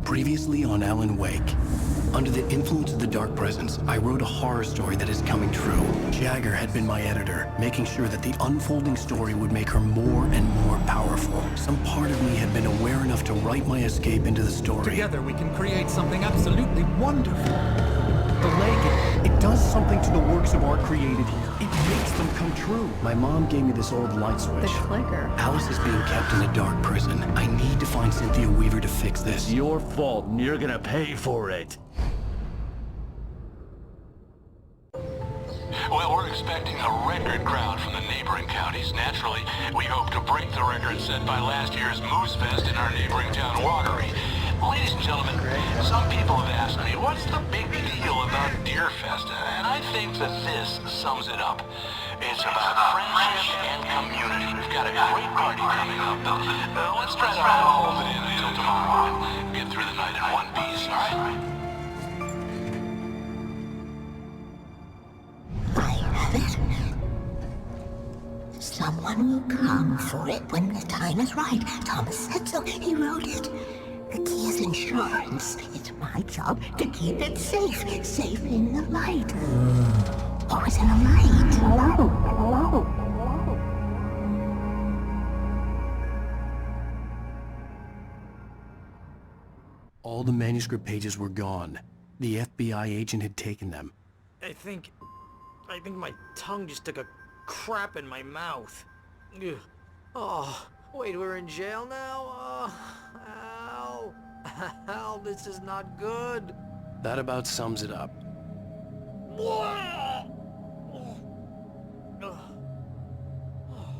Previously on Alan Wake. Under the influence of the dark presence, I wrote a horror story that is coming true. Jagger had been my editor, making sure that the unfolding story would make her more and more powerful. Some part of me had been aware enough to write my escape into the story. Together we can create something absolutely wonderful. The lake, it does something to the works of art created here. It makes them come true. My mom gave me this old light switch. The clicker. Alice is being kept in a dark prison. I need to find Cynthia Weaver to fix this. Your fault, and you're gonna pay for it. Well, we're expecting a record crowd from the neighboring counties. Naturally, we hope to break the record set by last year's Moose Fest in our neighboring town, Walkery. Ladies and gentlemen, some people have asked me, what's the big deal about Deer Fest? And I think that this sums it up. It's about friendship and community. We've got a great party coming up, but let's try to hold it in until tomorrow and get through the night in one piece, all right? Someone will come for it when the time is right. Thomas said so. He wrote it. The key is insurance. It's my job to keep it safe. Safe in the light. Always in the light. Hello. All the manuscript pages were gone. The FBI agent had taken them. I think my tongue just took a crap in my mouth. Ugh. Oh, wait, we're in jail now? Ow. Ow, this is not good. That about sums it up.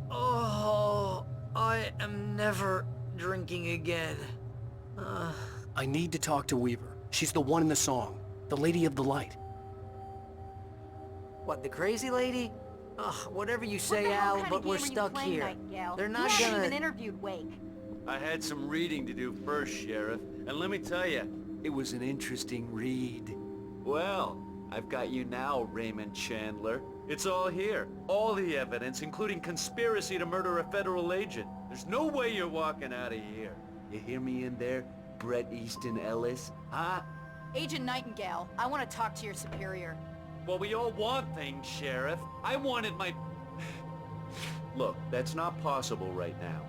Oh, I am never drinking again. I need to talk to Weaver. She's the one in the song. The Lady of the Light. What, the crazy lady? Ugh, whatever you say, Al, but we're stuck here. They're not you gonna... haven't even interviewed Wake. I had some reading to do first, Sheriff, and let me tell you, it was an interesting read. Well, I've got you now, Raymond Chandler. It's all here. All the evidence, including conspiracy to murder a federal agent. There's no way you're walking out of here. You hear me in there, Bret Easton Ellis? Huh? Agent Nightingale, I want to talk to your superior. Well, we all want things, Sheriff. I wanted my... Look, that's not possible right now.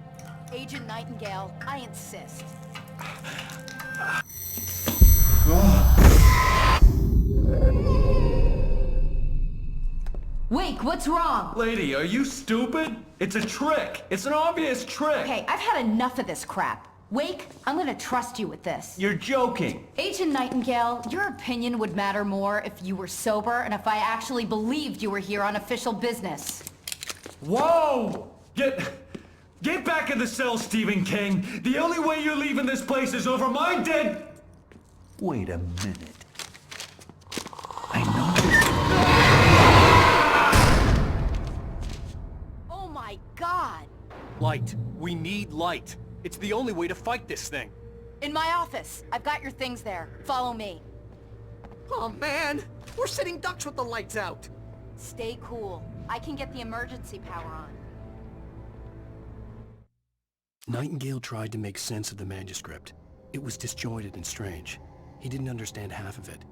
Agent Nightingale, I insist. Wake, what's wrong? Lady, are you stupid? It's a trick. It's an obvious trick. Okay, I've had enough of this crap. Wake, I'm gonna trust you with this. You're joking. Agent Nightingale, your opinion would matter more if you were sober and if I actually believed you were here on official business. Whoa! Get back in the cell, Stephen King. The only way you're leaving this place is over my dead... Wait a minute. I know... Oh my God! Light. We need light. It's the only way to fight this thing. In my office. I've got your things there. Follow me. Oh man, we're sitting ducks with the lights out. Stay cool. I can get the emergency power on. Nightingale tried to make sense of the manuscript. It was disjointed and strange. He didn't understand half of it,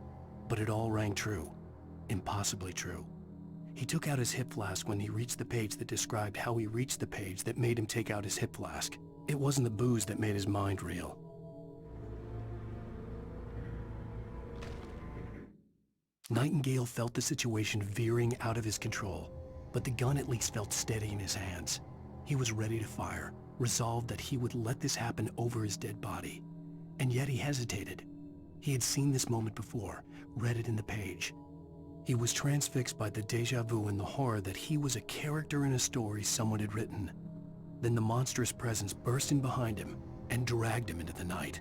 but it all rang true. Impossibly true. He took out his hip flask when he reached the page that described how he reached the page that made him take out his hip flask. It wasn't the booze that made his mind reel. Nightingale felt the situation veering out of his control, but the gun at least felt steady in his hands. He was ready to fire, resolved that he would let this happen over his dead body. And yet he hesitated. He had seen this moment before, read it in the page. He was transfixed by the déjà vu and the horror that he was a character in a story someone had written. Then the monstrous presence burst in behind him and dragged him into the night.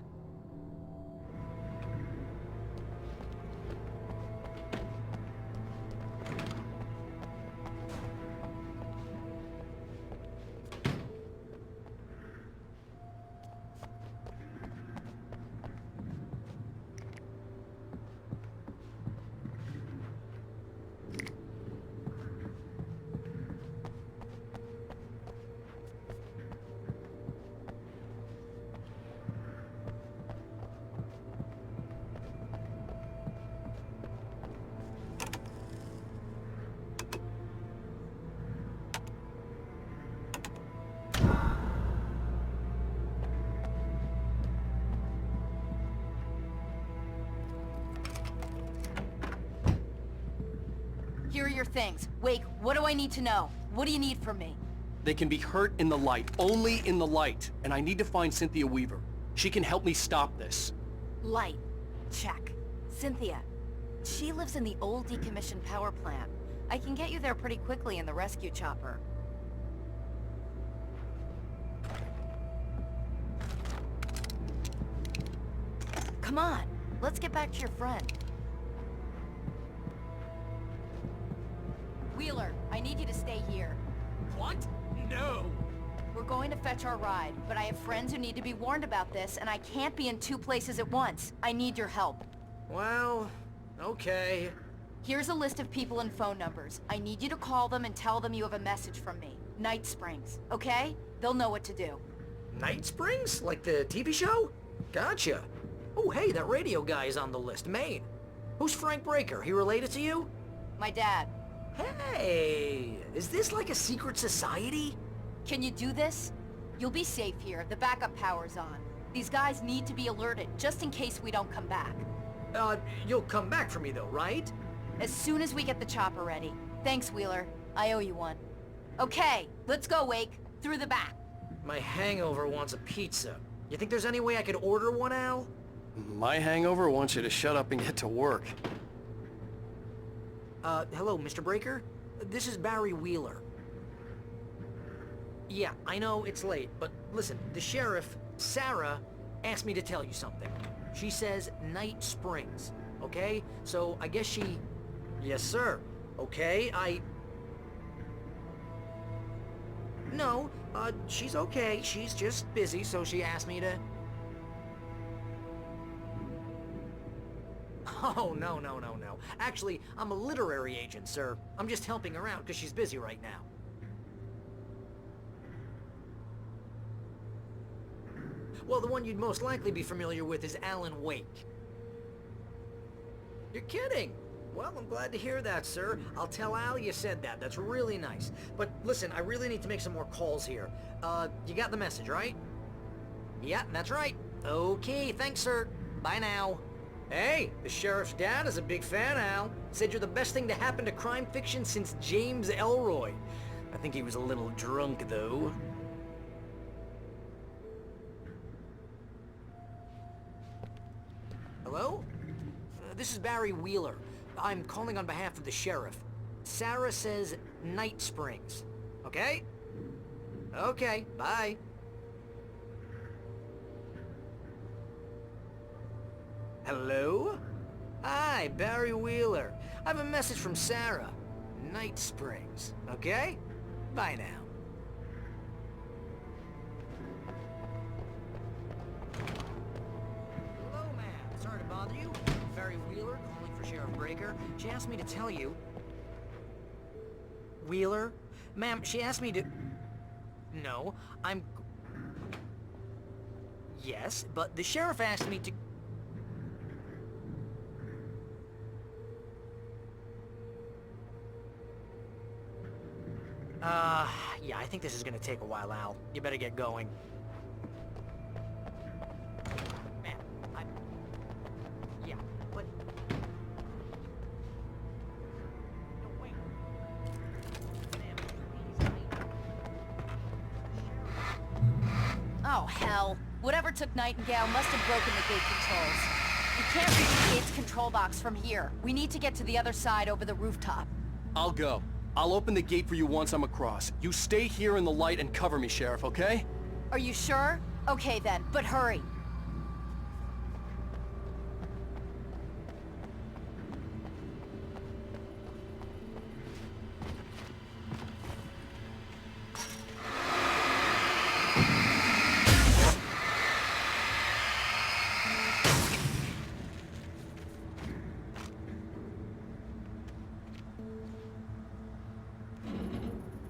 Here are your things. Wake, what do I need to know? What do you need from me? They can be hurt in the light, only in the light. And I need to find Cynthia Weaver. She can help me stop this. Light. Check. Cynthia. She lives in the old decommissioned power plant. I can get you there pretty quickly in the rescue chopper. Come on, let's get back to your friend. Wheeler, I need you to stay here. What? No. We're going to fetch our ride, but I have friends who need to be warned about this, and I can't be in 2 places at once. I need your help. Well, okay. Here's a list of people and phone numbers. I need you to call them and tell them you have a message from me. Night Springs, okay? They'll know what to do. Night Springs? Like the TV show? Gotcha. Oh, hey, that radio guy is on the list. Maine. Who's Frank Breaker? He related to you? My dad. Hey, is this like a secret society? Can you do this? You'll be safe here. The backup power's on. These guys need to be alerted, just in case we don't come back. You'll come back for me though, right? As soon as we get the chopper ready. Thanks, Wheeler. I owe you one. Okay, let's go, Wake. Through the back. My hangover wants a pizza. You think there's any way I could order one, Al? My hangover wants you to shut up and get to work. Hello, Mr. Breaker? This is Barry Wheeler. Yeah, I know it's late, but listen, the sheriff, Sarah, asked me to tell you something. She says Night Springs, okay? So I guess she... Yes, sir. Okay, No, she's okay. She's just busy, so she asked me to... Oh, no. Actually, I'm a literary agent, sir. I'm just helping her out because she's busy right now. Well, the one you'd most likely be familiar with is Alan Wake. You're kidding? Well, I'm glad to hear that, sir. I'll tell Al you said that. That's really nice. But listen, I really need to make some more calls here. You got the message, right? Yeah, that's right. Okay, thanks, sir. Bye now. Hey, the sheriff's dad is a big fan, Al. Said you're the best thing to happen to crime fiction since James Elroy. I think he was a little drunk, though. Hello? This is Barry Wheeler. I'm calling on behalf of the sheriff. Sarah says Night Springs. Okay? Okay, bye. Hello? Hi, Barry Wheeler. I have a message from Sarah. Night Springs. Okay? Bye now. Hello, ma'am. Sorry to bother you. Barry Wheeler calling for Sheriff Breaker. She asked me to tell you... Wheeler? Ma'am, she asked me to... No, I'm... Yes, but the sheriff asked me to... Yeah, I think this is gonna take a while, Al. You better get going. Man, yeah, but... No, wait. Ma'am, please, Oh, hell. Whatever took Nightingale must have broken the gate controls. We can't reach the gate's control box from here. We need to get to the other side over the rooftop. I'll go. I'll open the gate for you once I'm across. You stay here in the light and cover me, Sheriff, okay? Are you sure? Okay then, but hurry.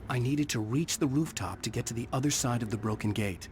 I needed to reach the rooftop to get to the other side of the broken gate.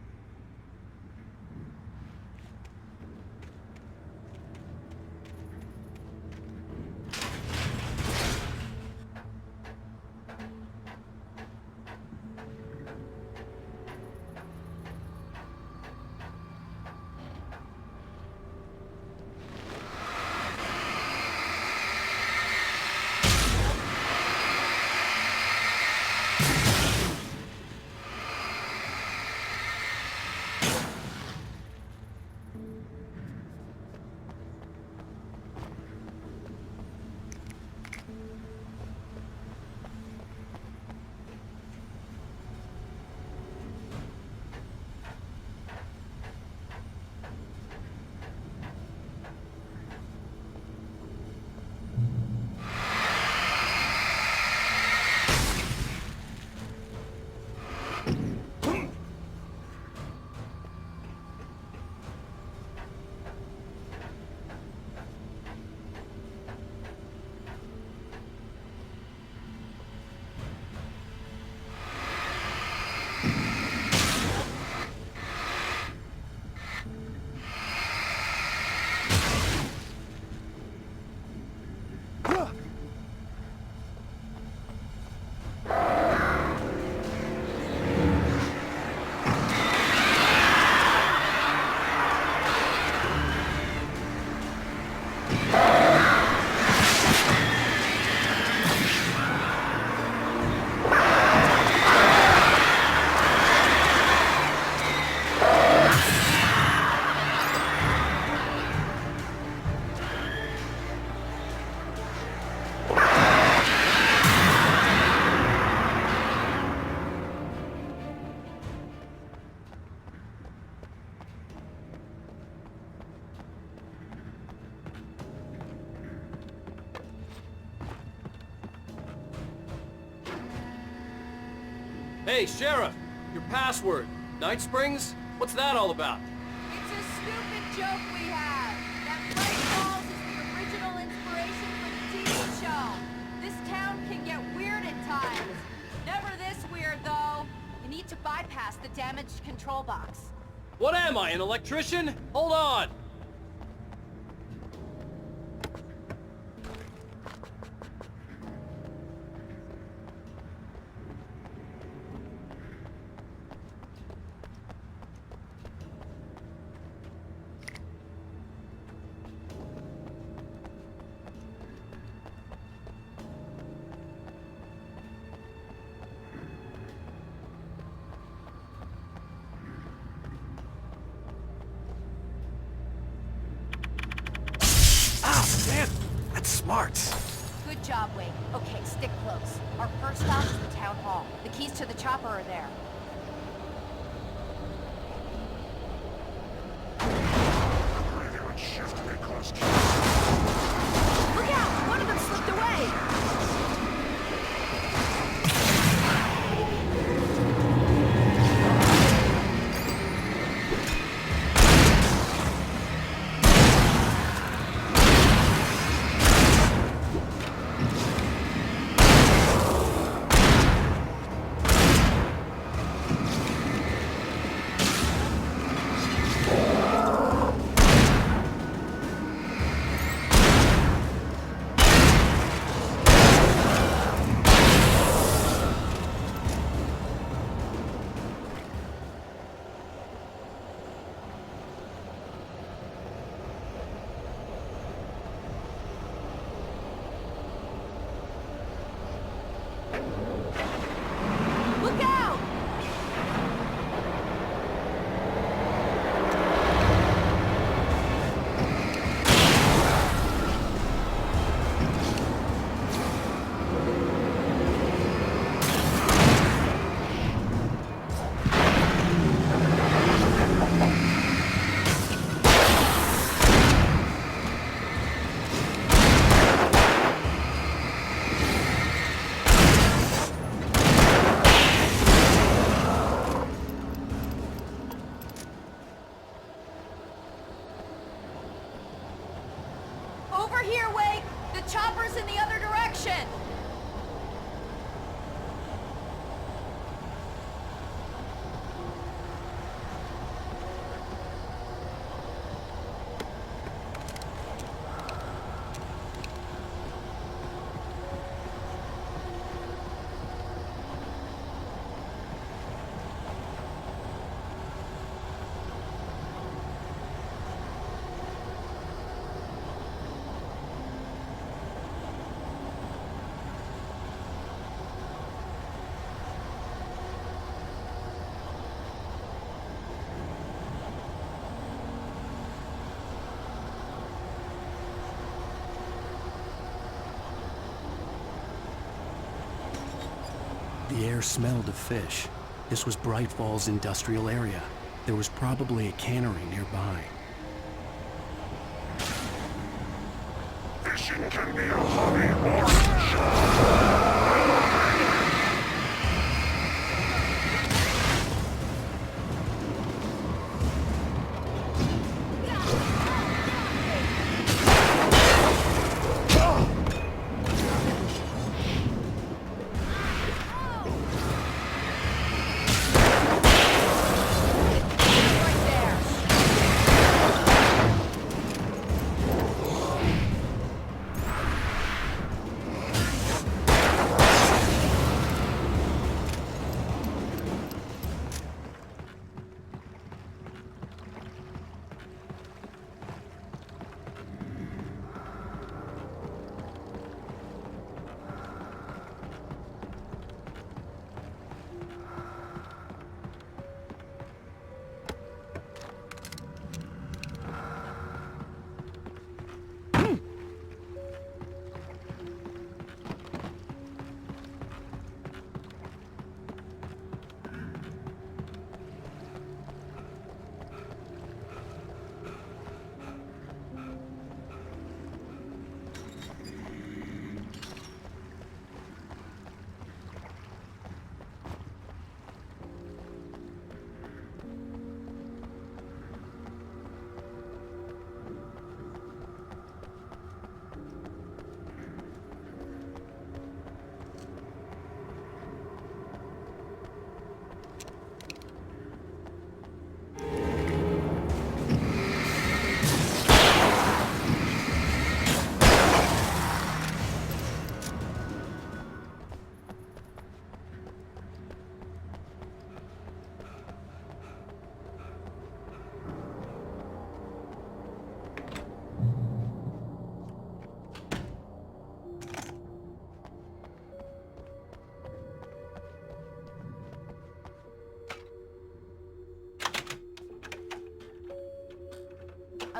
Hey, Sheriff! Your password. Night Springs? What's that all about? It's a stupid joke we have. That Bright Falls is the original inspiration for the TV show. This town can get weird at times. Never this weird, though. You need to bypass the damaged control box. What am I, an electrician? Hold on! Man, that's smart. Good job, Wade. Okay, stick close. Our first stop is the town hall. The keys to the chopper are there. Look out! One of them slipped away! Look out! Over here, Wade! The chopper's in the other direction! The air smelled of fish. This was Bright Falls industrial area. There was probably a cannery nearby. Fishing can be a hobby or a job.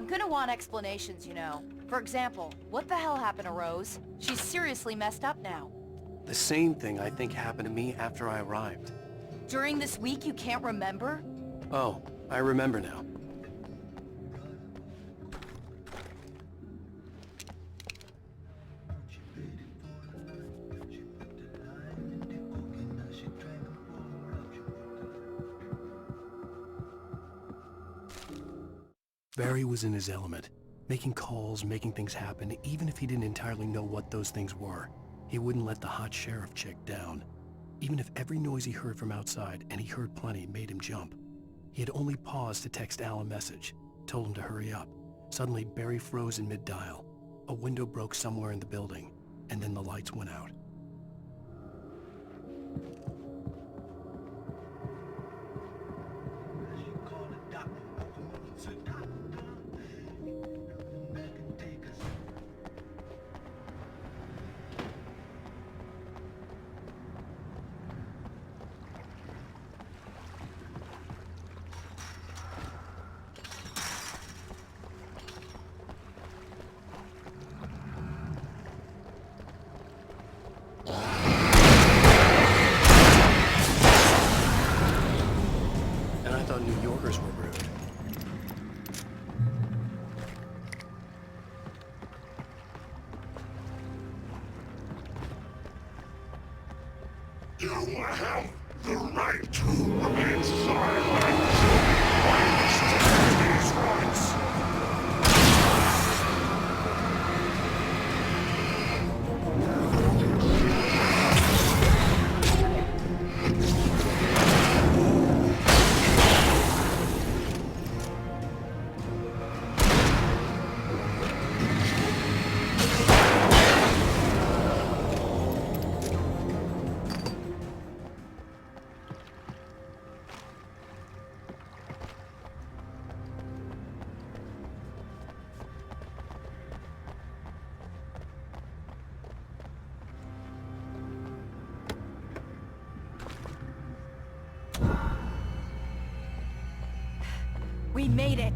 I'm gonna want explanations, you know. For example, what the hell happened to Rose? She's seriously messed up now. The same thing I think happened to me after I arrived. During this week you can't remember? Oh, I remember now. Barry was in his element, making calls, making things happen, even if he didn't entirely know what those things were. He wouldn't let the hot sheriff chick down. Even if every noise he heard from outside, and he heard plenty, made him jump. He had only paused to text Al a message, told him to hurry up. Suddenly, Barry froze in mid-dial. A window broke somewhere in the building, and then the lights went out. And I thought New Yorkers were rude. You have the right to remain silent. I understand these rights. We made it!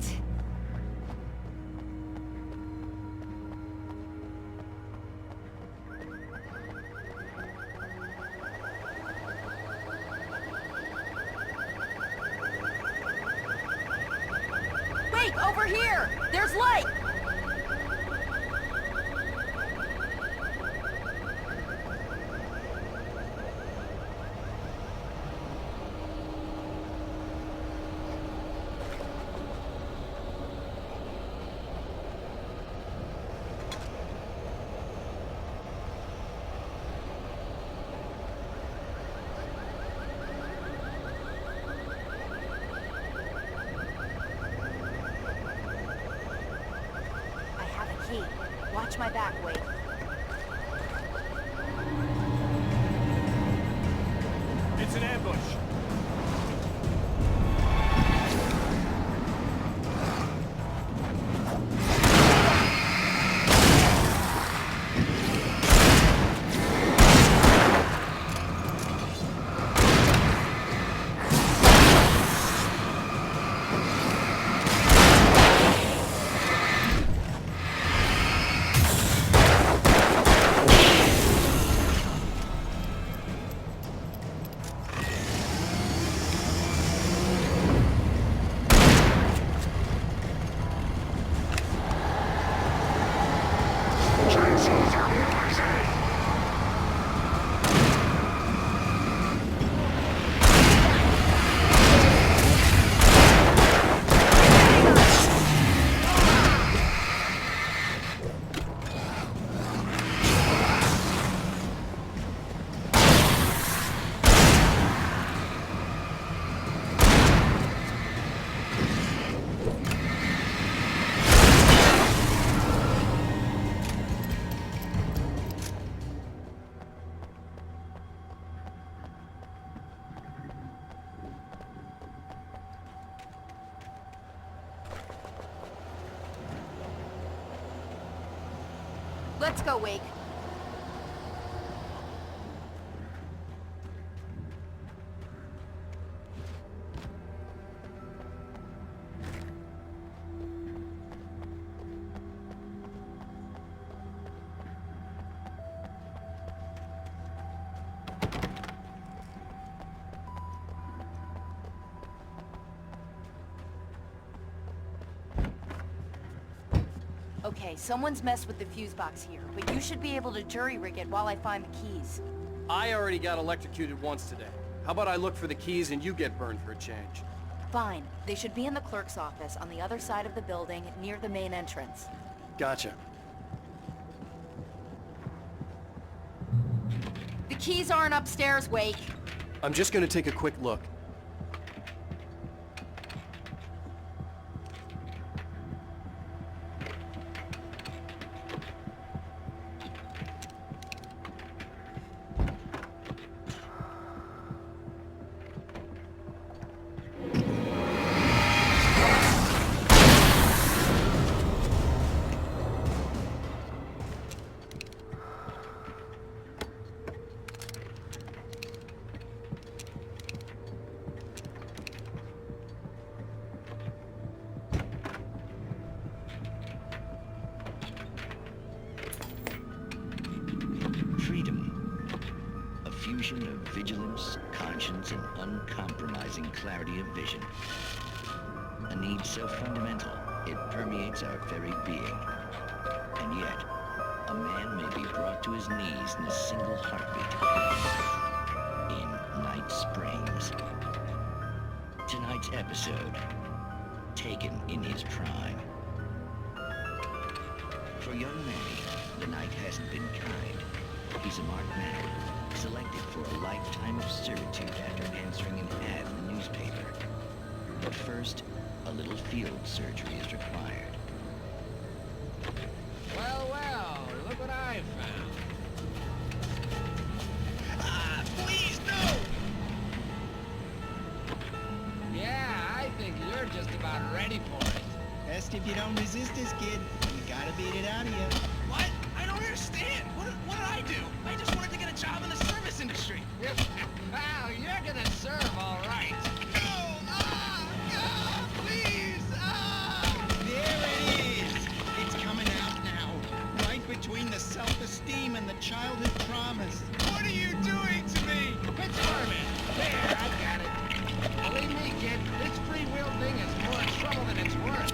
Wait, over here! There's light! Watch my back, Wade. It's an ambush. Let's go, Wake. Okay, someone's messed with the fuse box here, but you should be able to jury-rig it while I find the keys. I already got electrocuted once today. How about I look for the keys and you get burned for a change? Fine. They should be in the clerk's office on the other side of the building, near the main entrance. Gotcha. The keys aren't upstairs, Wake. I'm just gonna take a quick look. Freedom. A fusion of vigilance, conscience, and uncompromising clarity of vision. A need so fundamental, it permeates our very being. And yet, a man may be brought to his knees in a single heartbeat. In Night Springs. Tonight's episode, Taken in His Prime. For young Manny, the night hasn't been kind. He's a marked man, selected for a lifetime of servitude after answering an ad in the newspaper. But first, a little field surgery is required. Well, well, look what I found. Please, no! Yeah, I think you're just about ready for it. Best if you don't resist this, kid. We gotta beat it out of you. What? I don't understand. What did I do? I just wanted to get a job in the service industry. Wow, you're gonna serve all right. No! Please! There it is! It's coming out now. Right between the self-esteem and the childhood traumas. What are you doing to me? Quit squirming. There, I got it. Believe me, kid, this free will thing is more trouble than it's worth.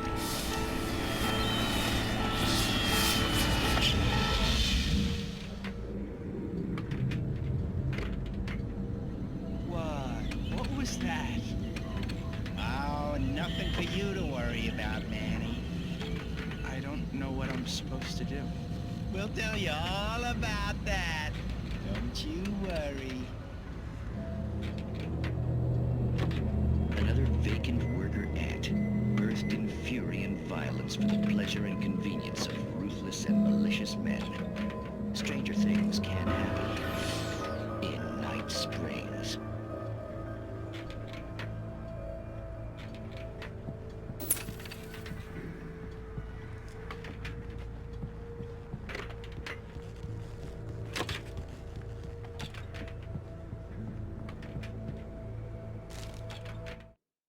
What was that? Oh, nothing for you to worry about, Manny. I don't know what I'm supposed to do. We'll tell you all about that. Don't you worry. Another vacant worker ant, birthed in fury and violence for the pleasure and convenience of ruthless and malicious men. Stranger things can happen in Night Springs.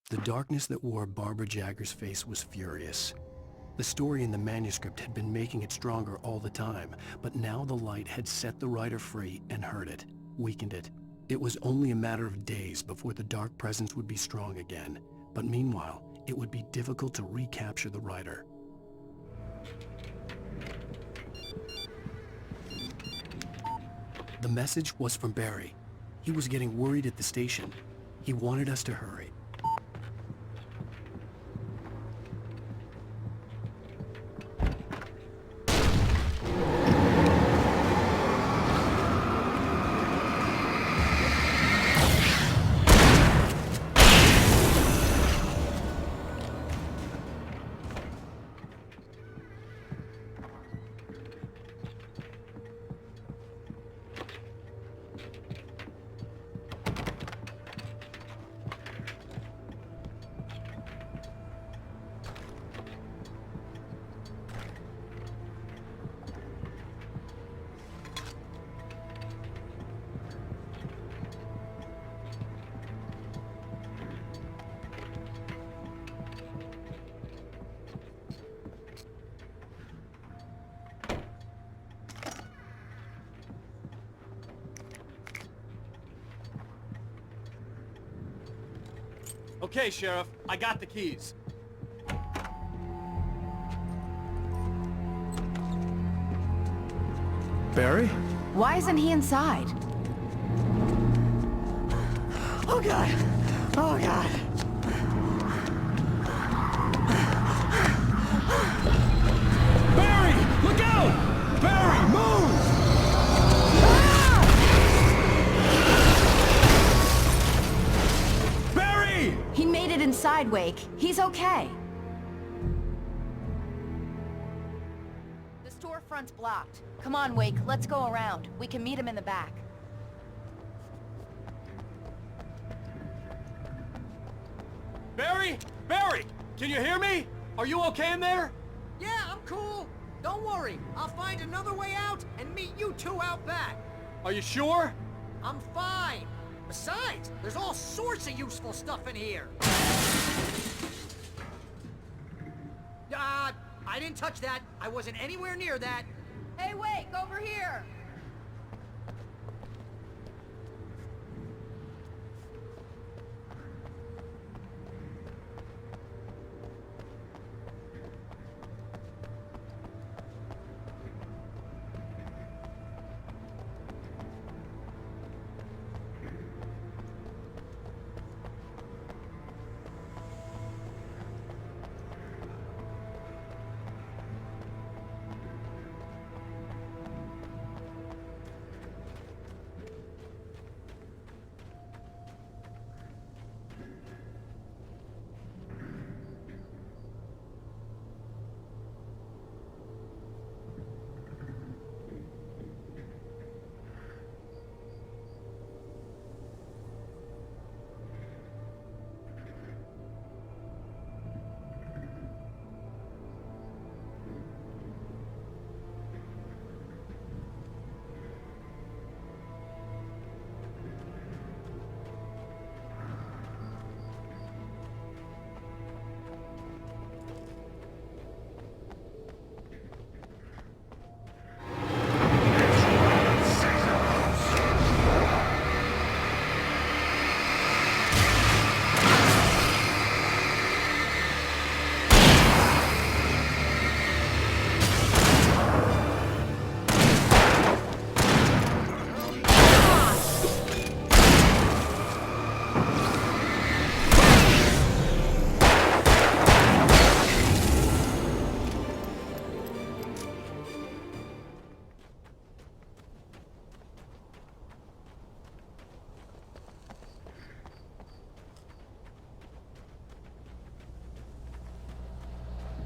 The darkness that wore Barbara Jagger's face was furious. The story in the manuscript had been making it stronger all the time, but now the light had set the writer free and hurt it, weakened it. It was only a matter of days before the dark presence would be strong again, but meanwhile, it would be difficult to recapture the writer. The message was from Barry. He was getting worried at the station. He wanted us to hurry. Okay, Sheriff, I got the keys. Barry? Why isn't he inside? Oh God! Oh God! Barry! Look out! Barry, move! Barry! He made it inside, Wake. He's okay. The storefront's blocked. Come on, Wake. Let's go around. We can meet him in the back. Barry? Barry! Can you hear me? Are you okay in there? Yeah, I'm cool. Don't worry. I'll find another way out and meet you two out back. Are you sure? I'm fine. Besides, there's all sorts of useful stuff in here. I didn't touch that. I wasn't anywhere near that. Hey, Wake, over here!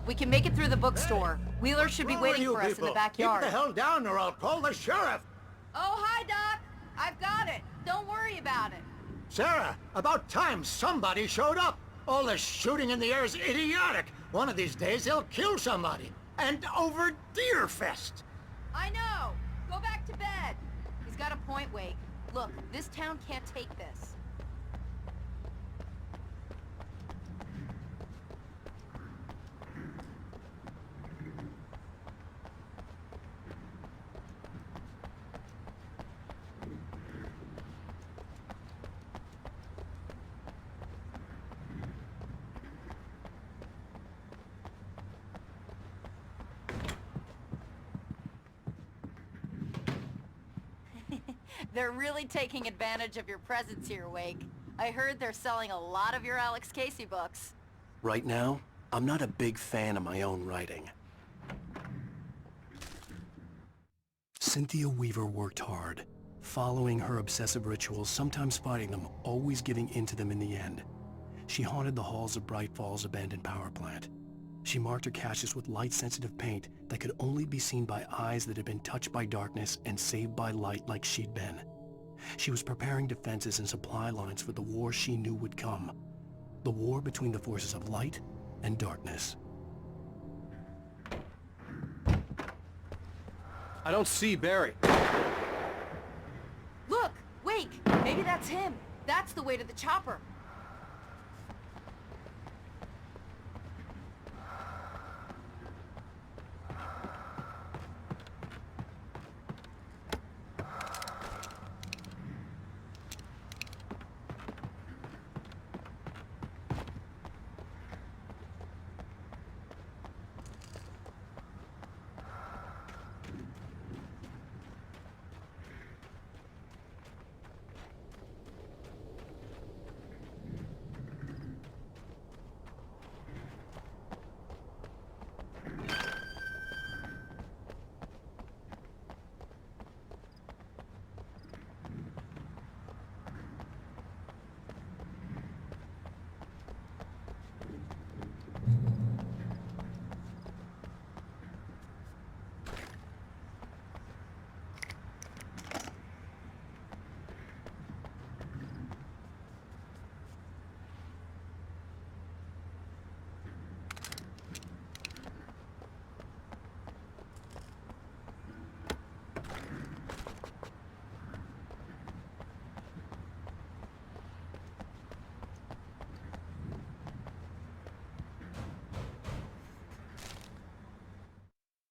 We can make it through the bookstore. Wheeler should be waiting for us in the backyard. Keep the hell down or I'll call the sheriff. Oh, hi, Doc. I've got it. Don't worry about it. Sarah, about time somebody showed up. All this shooting in the air is idiotic. One of these days they'll kill somebody. And over Deerfest. I know. Go back to bed. He's got a point, Wake. Look, this town can't take this. They're really taking advantage of your presence here, Wake. I heard they're selling a lot of your Alex Casey books. Right now, I'm not a big fan of my own writing. Cynthia Weaver worked hard, following her obsessive rituals, sometimes fighting them, always giving in to them in the end. She haunted the halls of Bright Falls abandoned power plant. She marked her caches with light-sensitive paint that could only be seen by eyes that had been touched by darkness and saved by light like she'd been. She was preparing defenses and supply lines for the war she knew would come. The war between the forces of light and darkness. I don't see Barry. Look! Wake! Maybe that's him. That's the way to the chopper.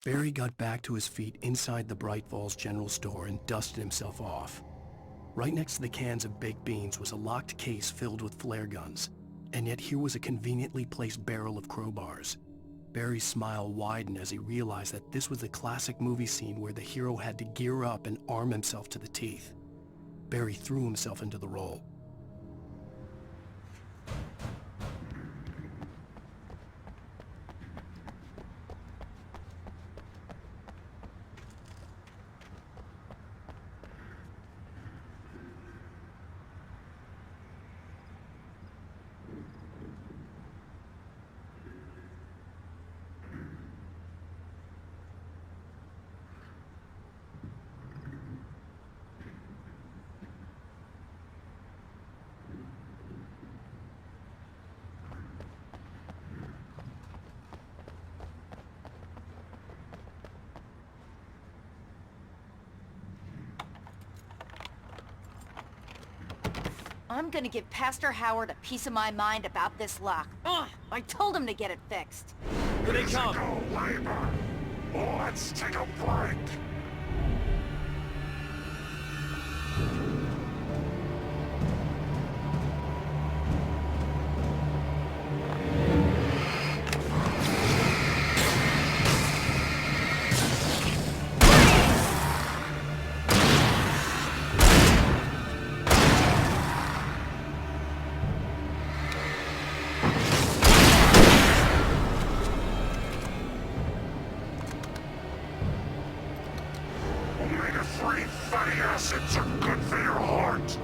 Barry got back to his feet inside the Bright Falls General Store and dusted himself off. Right next to the cans of baked beans was a locked case filled with flare guns, and yet here was a conveniently placed barrel of crowbars. Barry's smile widened as he realized that this was the classic movie scene where the hero had to gear up and arm himself to the teeth. Barry threw himself into the role. I'm gonna give Pastor Howard a piece of my mind about this lock. Ugh, I told him to get it fixed. Here they come! Physical labor. Let's take a break. Omega-3 fatty acids are good for your heart.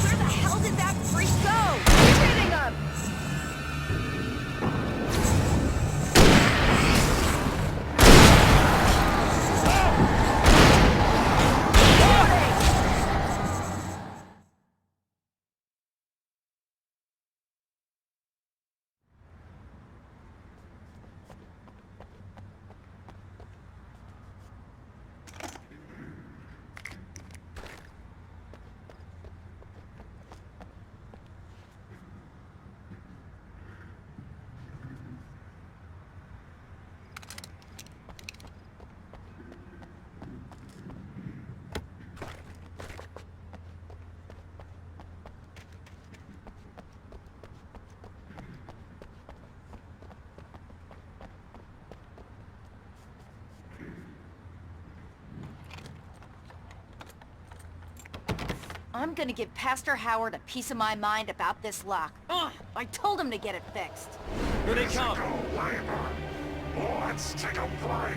Where the hell did that freak go? We're hitting him! I'm gonna give Pastor Howard a piece of my mind about this lock. Ugh, I told him to get it fixed. Here they come! Physical labor. Let's take a break.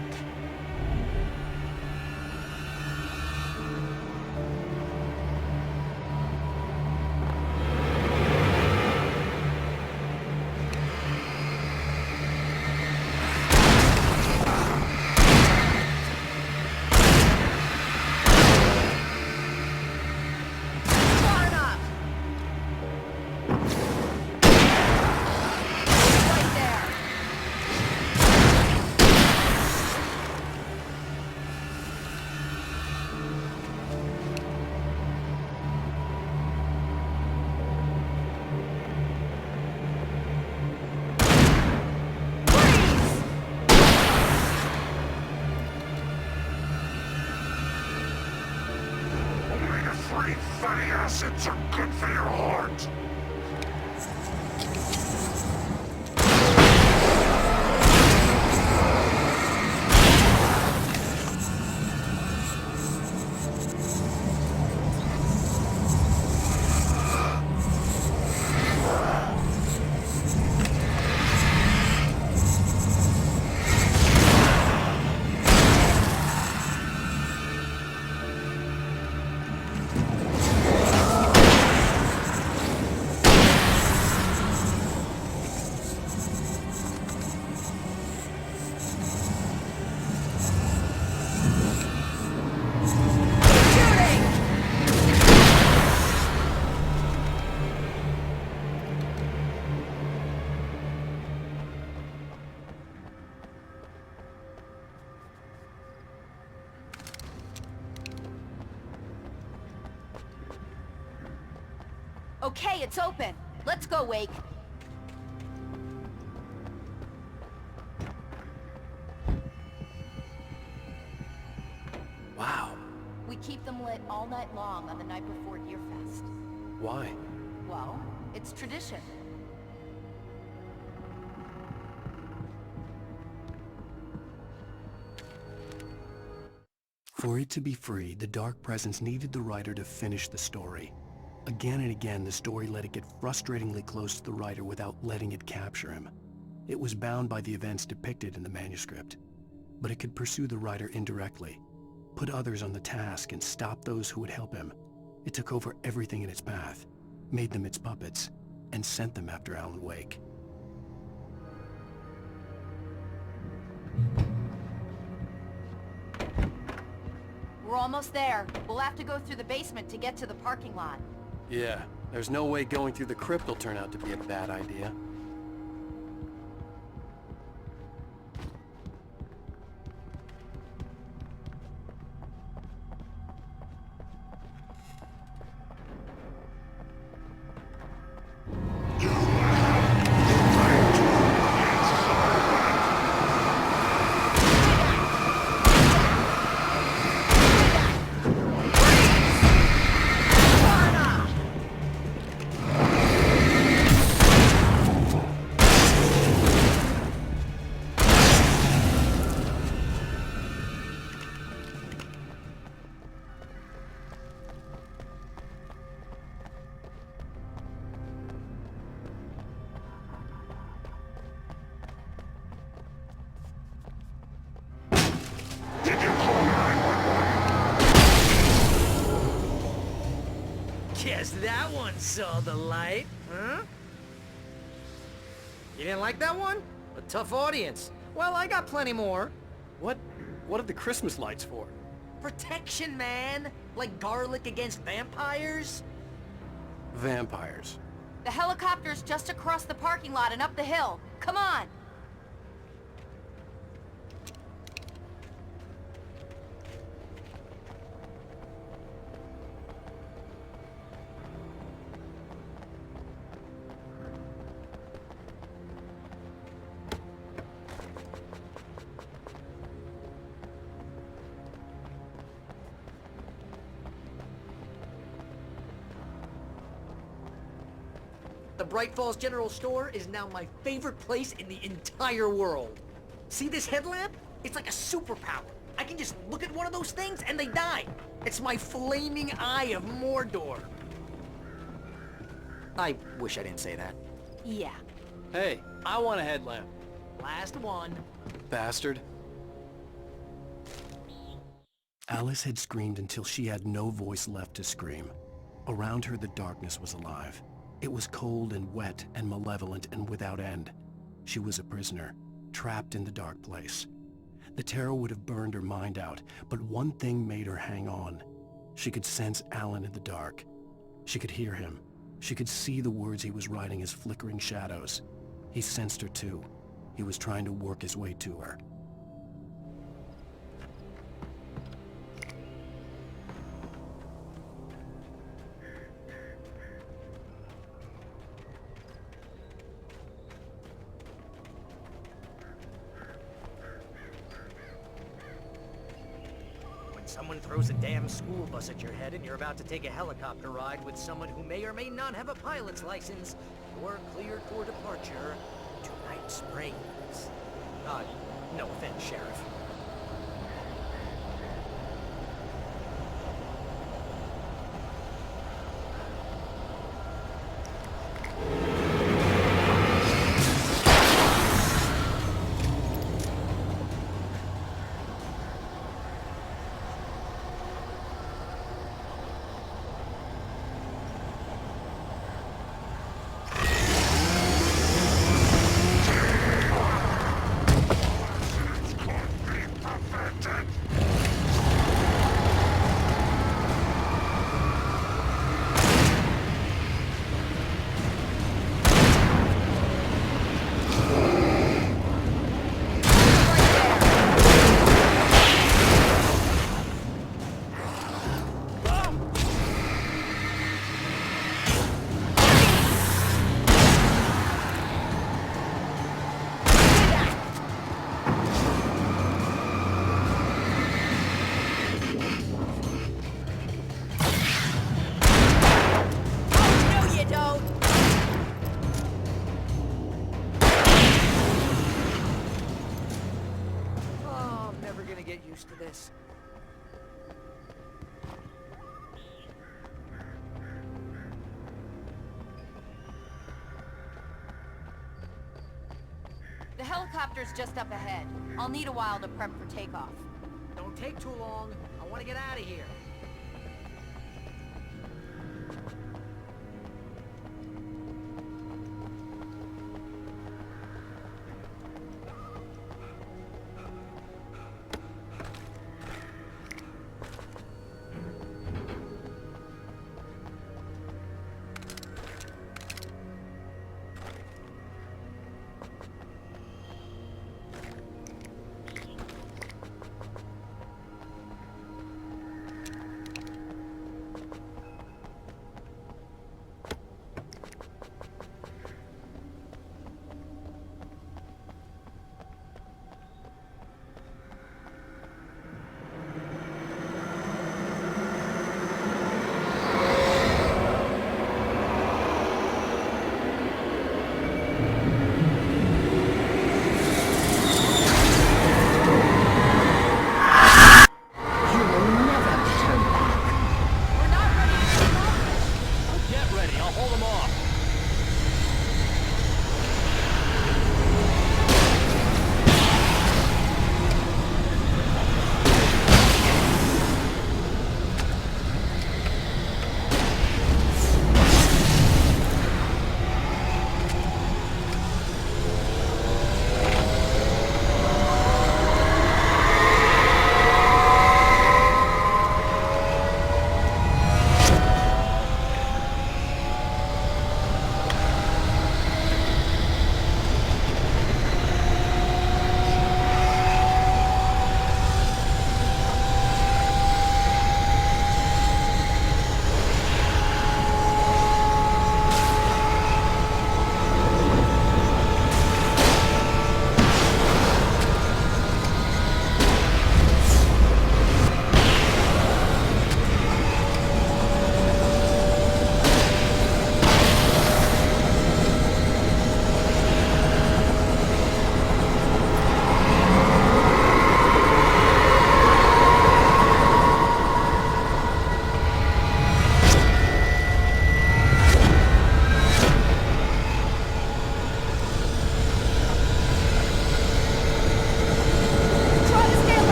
Far enough! Right there! Omega-3 fatty acids are good for your heart. Okay, it's open. Let's go, Wake. Wow. We keep them lit all night long on the night before Deerfest. Why? Well, it's tradition. For it to be free, the Dark Presence needed the writer to finish the story. Again and again, the story let it get frustratingly close to the writer without letting it capture him. It was bound by the events depicted in the manuscript, but it could pursue the writer indirectly, put others on the task, and stop those who would help him. It took over everything in its path, made them its puppets, and sent them after Alan Wake. We're almost there. We'll have to go through the basement to get to the parking lot. Yeah, there's no way going through the crypt will turn out to be a bad idea. Guess that one saw the light, huh? You didn't like that one? A tough audience. Well, I got plenty more. What are the Christmas lights for? Protection, man. Like garlic against vampires. Vampires. The helicopter's just across the parking lot and up the hill. Come on! The Bright Falls General Store is now my favorite place in the entire world. See this headlamp? It's like a superpower. I can just look at one of those things and they die. It's my flaming eye of Mordor. I wish I didn't say that. Yeah. Hey, I want a headlamp. Last one. Bastard. Alice had screamed until she had no voice left to scream. Around her, the darkness was alive. It was cold and wet and malevolent and without end. She was a prisoner, trapped in the dark place. The terror would have burned her mind out, but one thing made her hang on. She could sense Alan in the dark. She could hear him. She could see the words he was writing as flickering shadows. He sensed her too. He was trying to work his way to her. Someone throws a damn school bus at your head and you're about to take a helicopter ride with someone who may or may not have a pilot's license, you're cleared for departure to Night Springs. No offense, Sheriff. used to this. The helicopter's just up ahead. I'll need a while to prep for takeoff. Don't take too long. I want to get out of here.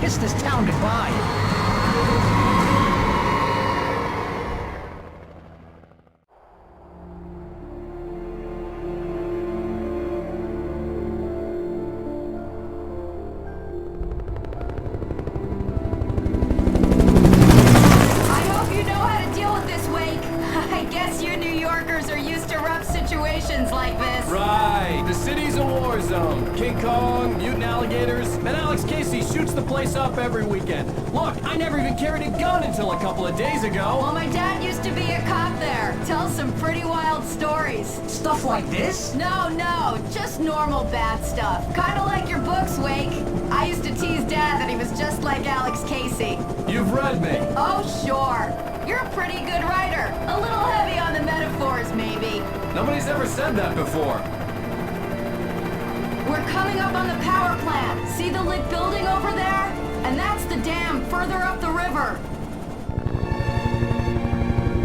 kiss this town goodbye. place up every weekend. Look, I never even carried a gun until a couple of days ago. Well, my dad used to be a cop there. Tells some pretty wild stories. Stuff like this? No, just normal bad stuff. Kinda like your books, Wake. I used to tease Dad that he was just like Alex Casey. You've read me. Oh, sure. You're a pretty good writer. A little heavy on the metaphors, maybe. Nobody's ever said that before. We're coming up on the power plant. See the lit building over there? And that's the dam further up the river.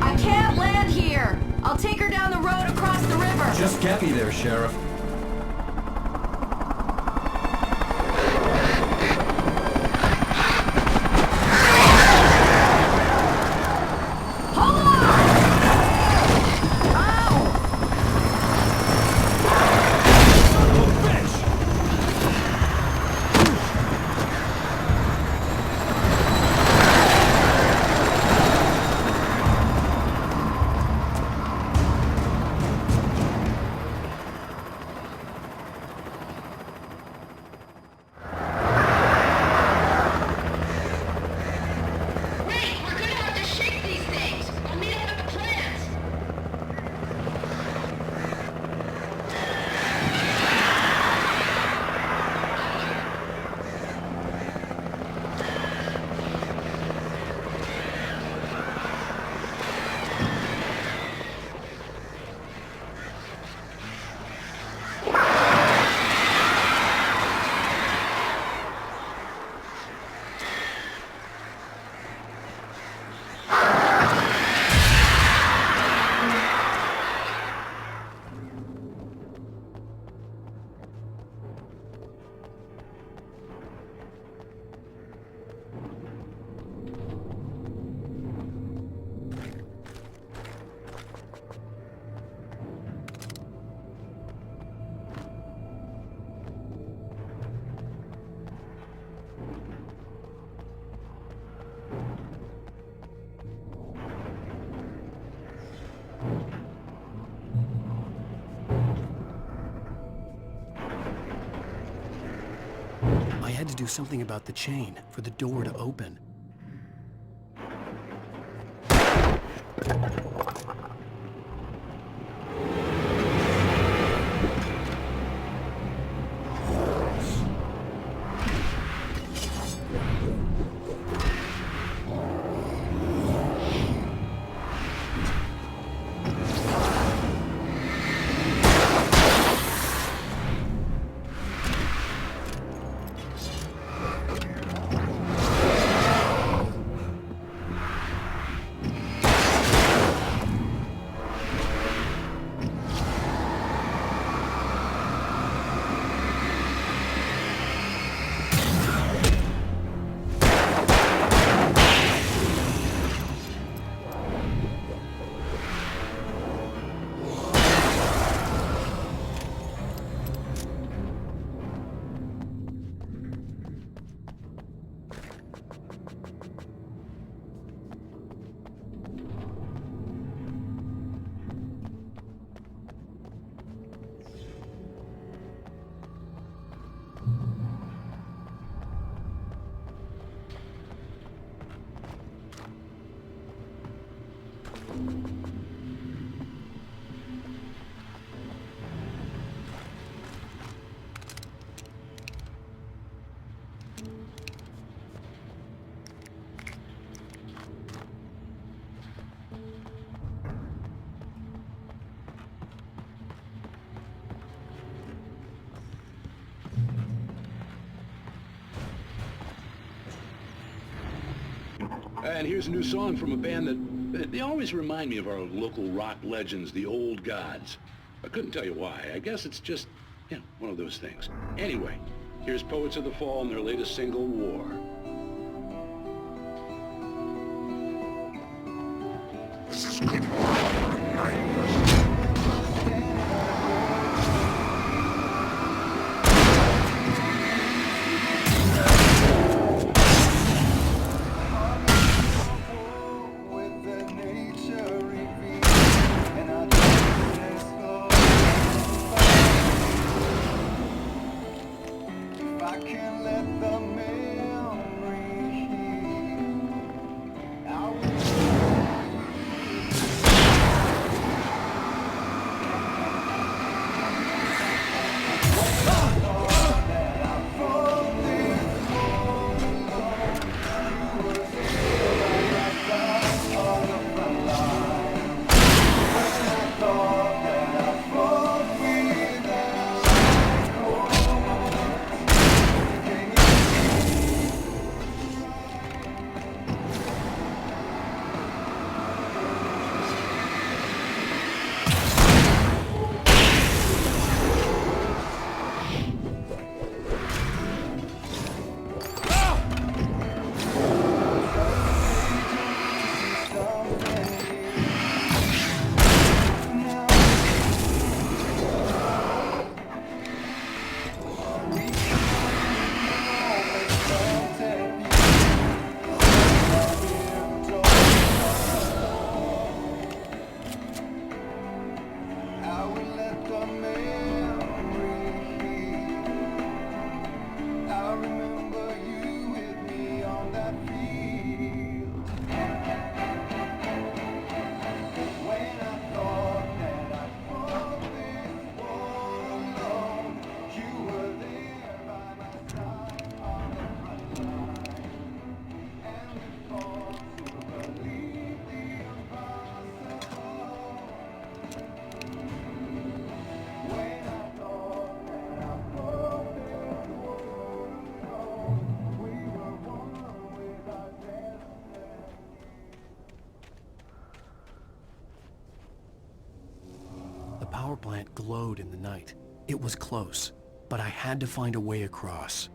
I can't land here. I'll take her down the road across the river. Just get me there, Sheriff. I had to do something about the chain for the door to open. And here's a new song from a band that they always remind me of our local rock legends, the Old Gods. I couldn't tell you why. I guess it's just, one of those things. Anyway, here's Poets of the Fall and their latest single, War. This is good war. I can't let the mail power plant glowed in the night. It was close, but I had to find a way across.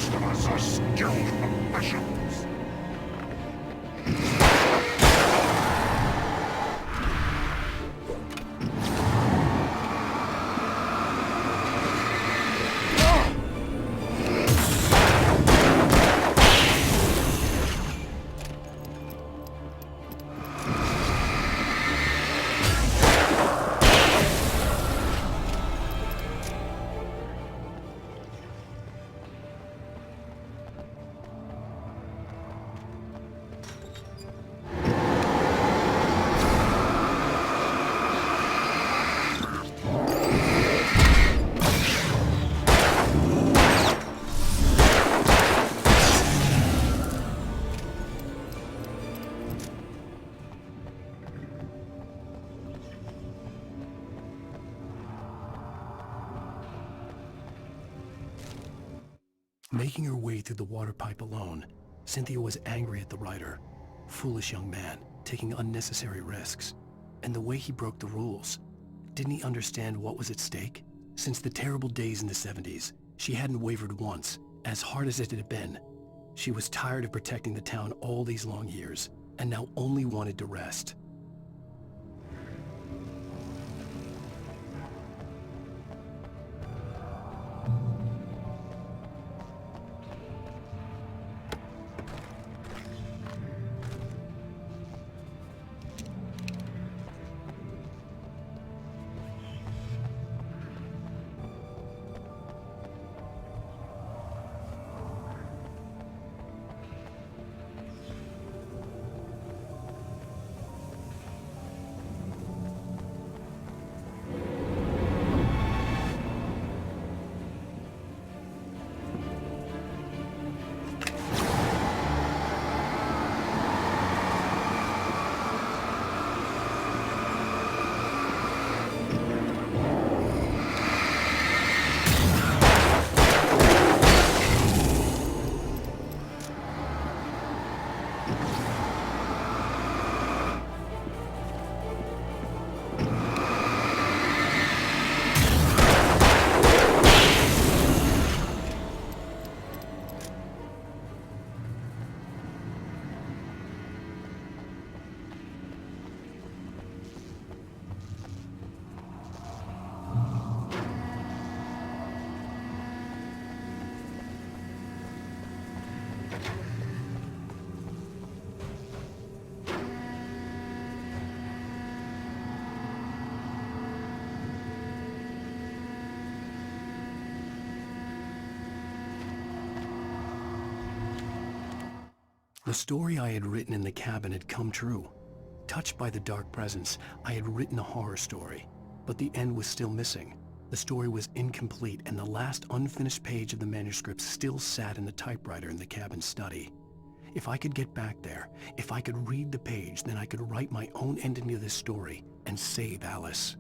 Customers are skilled professionals. Making her way through the water pipe alone, Cynthia was angry at the writer. Foolish young man, taking unnecessary risks. And the way he broke the rules. Didn't he understand what was at stake? Since the terrible days in the 70s, she hadn't wavered once, as hard as it had been. She was tired of protecting the town all these long years, and now only wanted to rest. The story I had written in the cabin had come true. Touched by the dark presence, I had written a horror story, but the end was still missing. The story was incomplete, and the last unfinished page of the manuscript still sat in the typewriter in the cabin study. If I could get back there, if I could read the page, then I could write my own ending to this story and save Alice.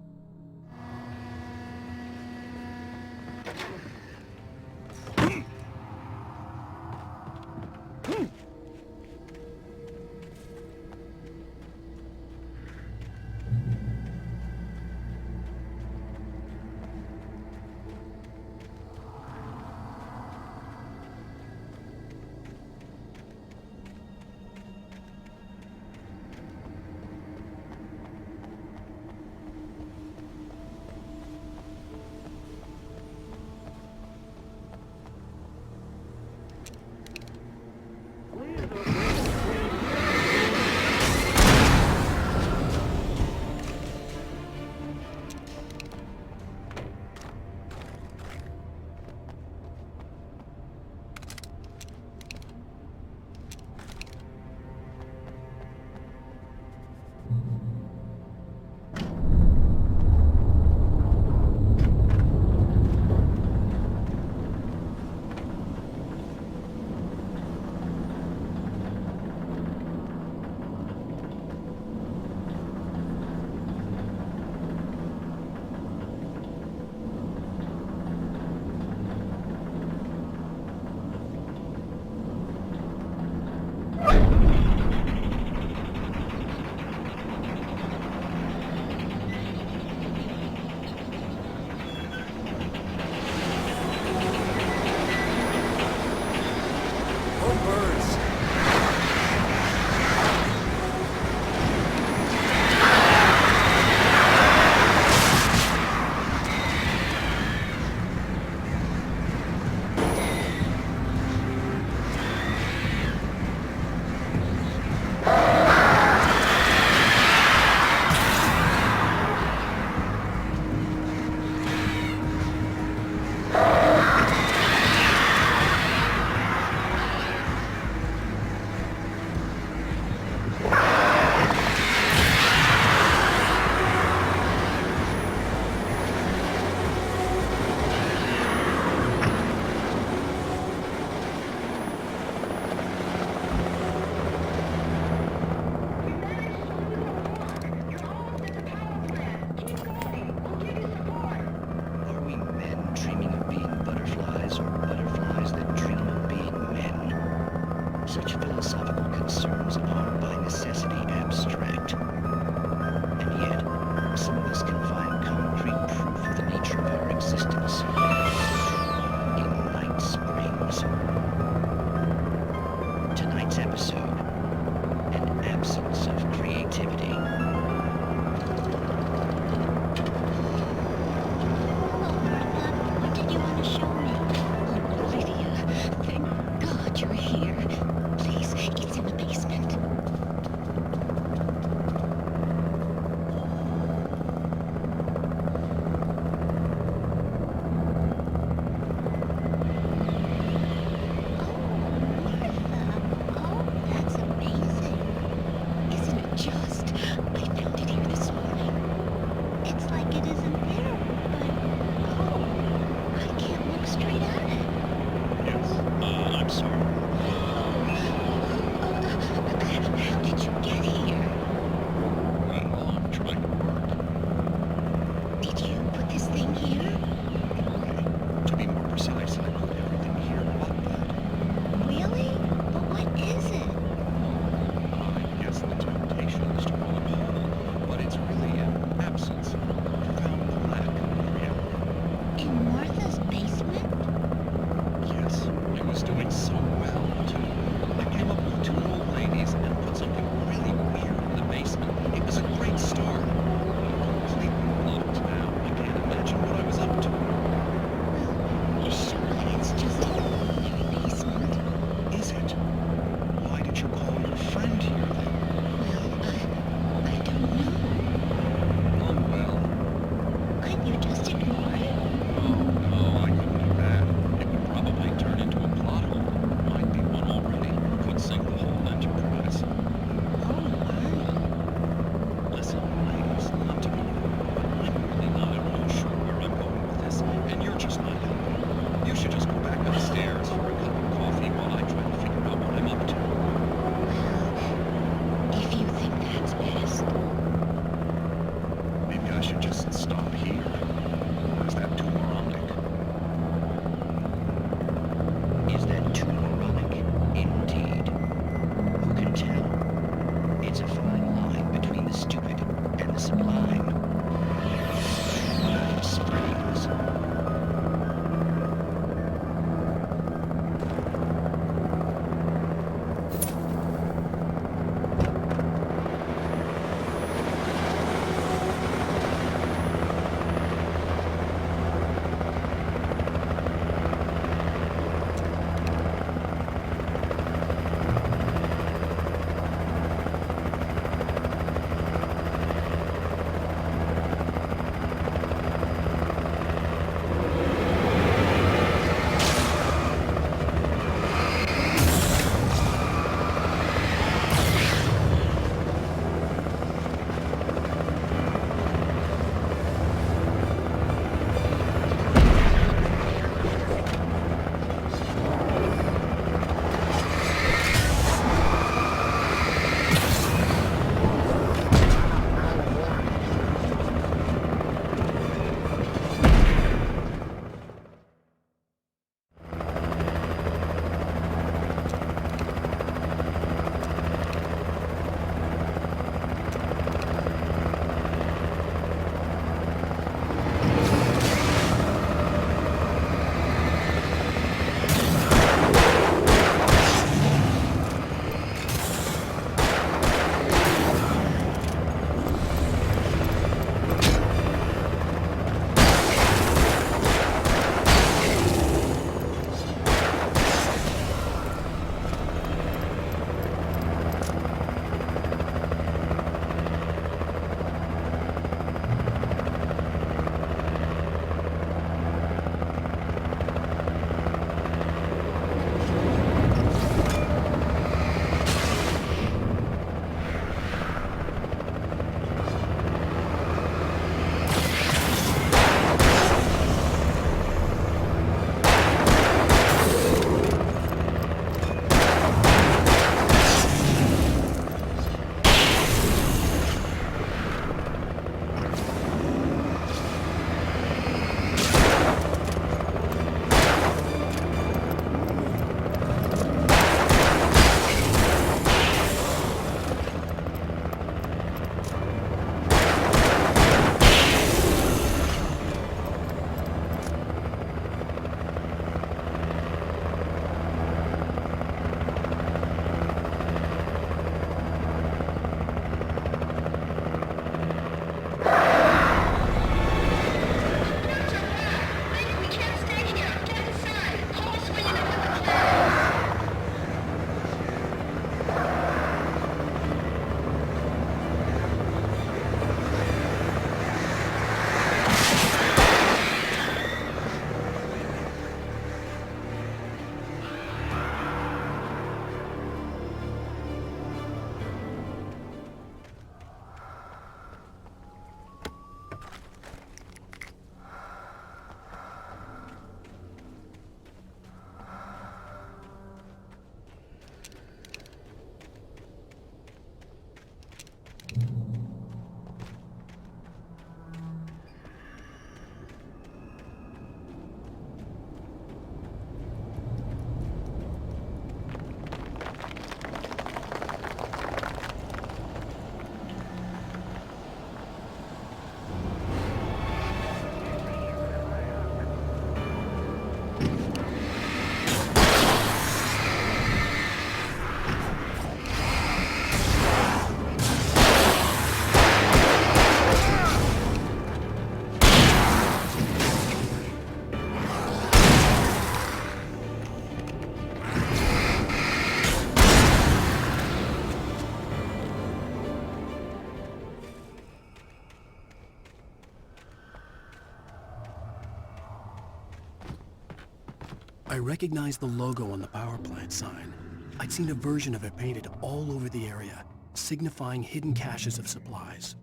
I recognized the logo on the power plant sign. I'd seen a version of it painted all over the area, signifying hidden caches of supplies.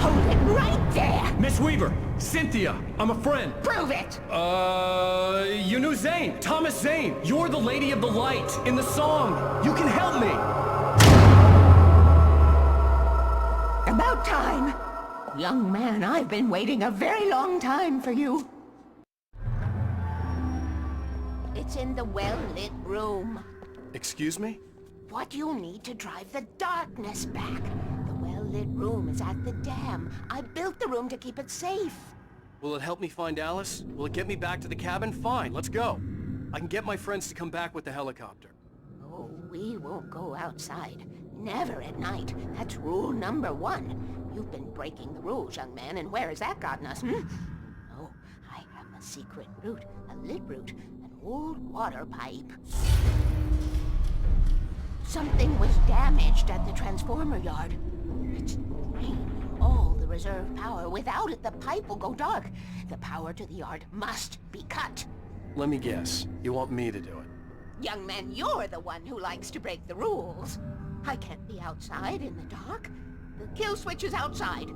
Hold it right there! Miss Weaver! Cynthia! I'm a friend! Prove it! You knew Zane! Thomas Zane! You're the Lady of the Light in the song! You can help me! About time! Young man, I've been waiting a very long time for you. It's in the well-lit room. Excuse me? What you need to drive the darkness back. The well-lit room is at the dam. I built the room to keep it safe. Will it help me find Alice? Will it get me back to the cabin? Fine, let's go. I can get my friends to come back with the helicopter. Oh, we won't go outside. Never at night. That's rule number 1. You've been breaking the rules, young man, and where has that gotten us, Oh, I have a secret route, a lit route, an old water pipe. Something was damaged at the transformer yard. It's draining all the reserve power. Without it, the pipe will go dark. The power to the yard must be cut. Let me guess. You want me to do it? Young man, you're the one who likes to break the rules. I can't be outside in the dark. The kill switch is outside.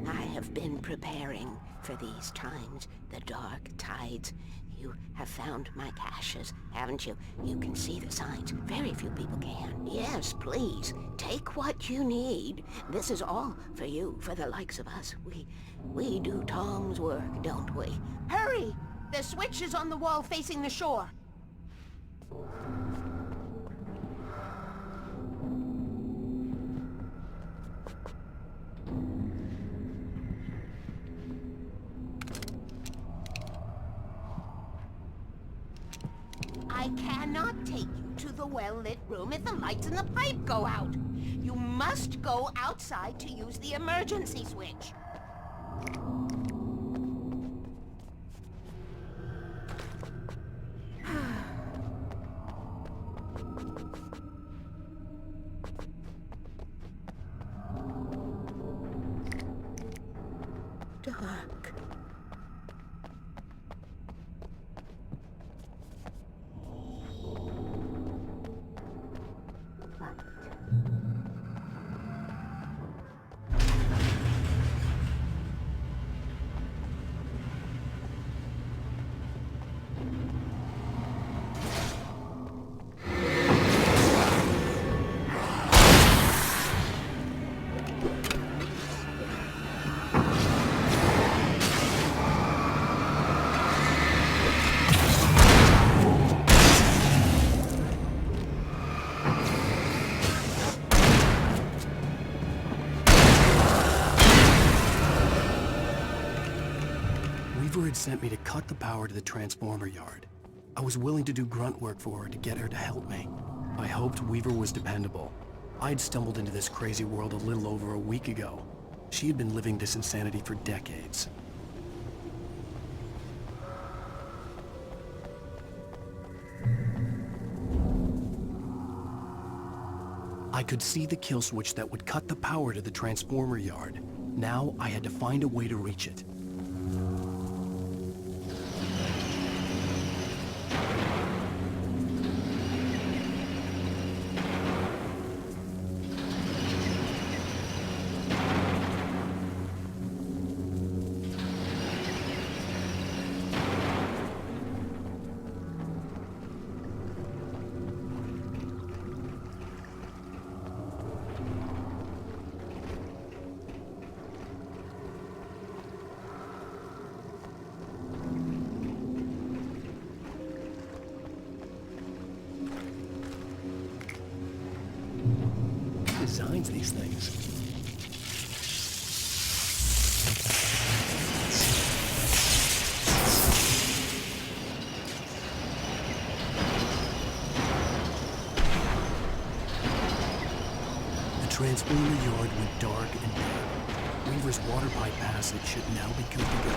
I have been preparing for these times, the dark tides. You have found my caches, haven't you? You can see the signs. Very few people can. Yes, please. Take what you need. This is all for you, for the likes of us. We do Tom's work, don't we? Hurry! The switch is on the wall facing the shore. I cannot take you to the well-lit room if the lights in the pipe go out. You must go outside to use the emergency switch. Dark. Weaver had sent me to cut the power to the transformer yard. I was willing to do grunt work for her to get her to help me. I hoped Weaver was dependable. I'd stumbled into this crazy world a little over a week ago. She had been living this insanity for decades. I could see the kill switch that would cut the power to the transformer yard. Now I had to find a way to reach it. Designs these things. The transformer yard went dark and damp. Weaver's water pipe passage should now be good to go.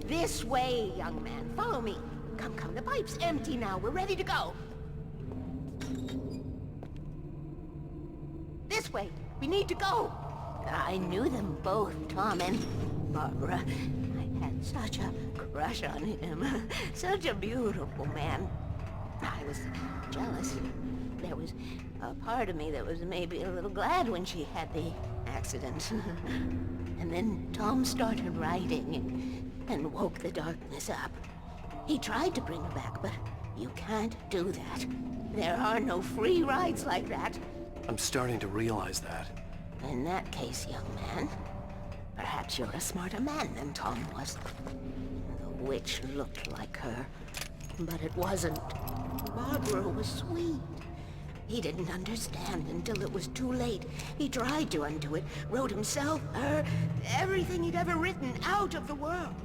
This way, young man. Follow me. Come, come. The pipe's empty now. We're ready to go. This way. We need to go. I knew them both, Tom and Barbara. I had such a crush on him. Such a beautiful man. I was jealous. There was a part of me that was maybe a little glad when she had the accident. And then Tom started writing and woke the darkness up. He tried to bring her back, but you can't do that. There are no free rides like that. I'm starting to realize that. In that case, young man, perhaps you're a smarter man than Tom was. The witch looked like her, but it wasn't. Barbara was sweet. He didn't understand until it was too late. He tried to undo it, wrote himself, her, everything he'd ever written out of the world.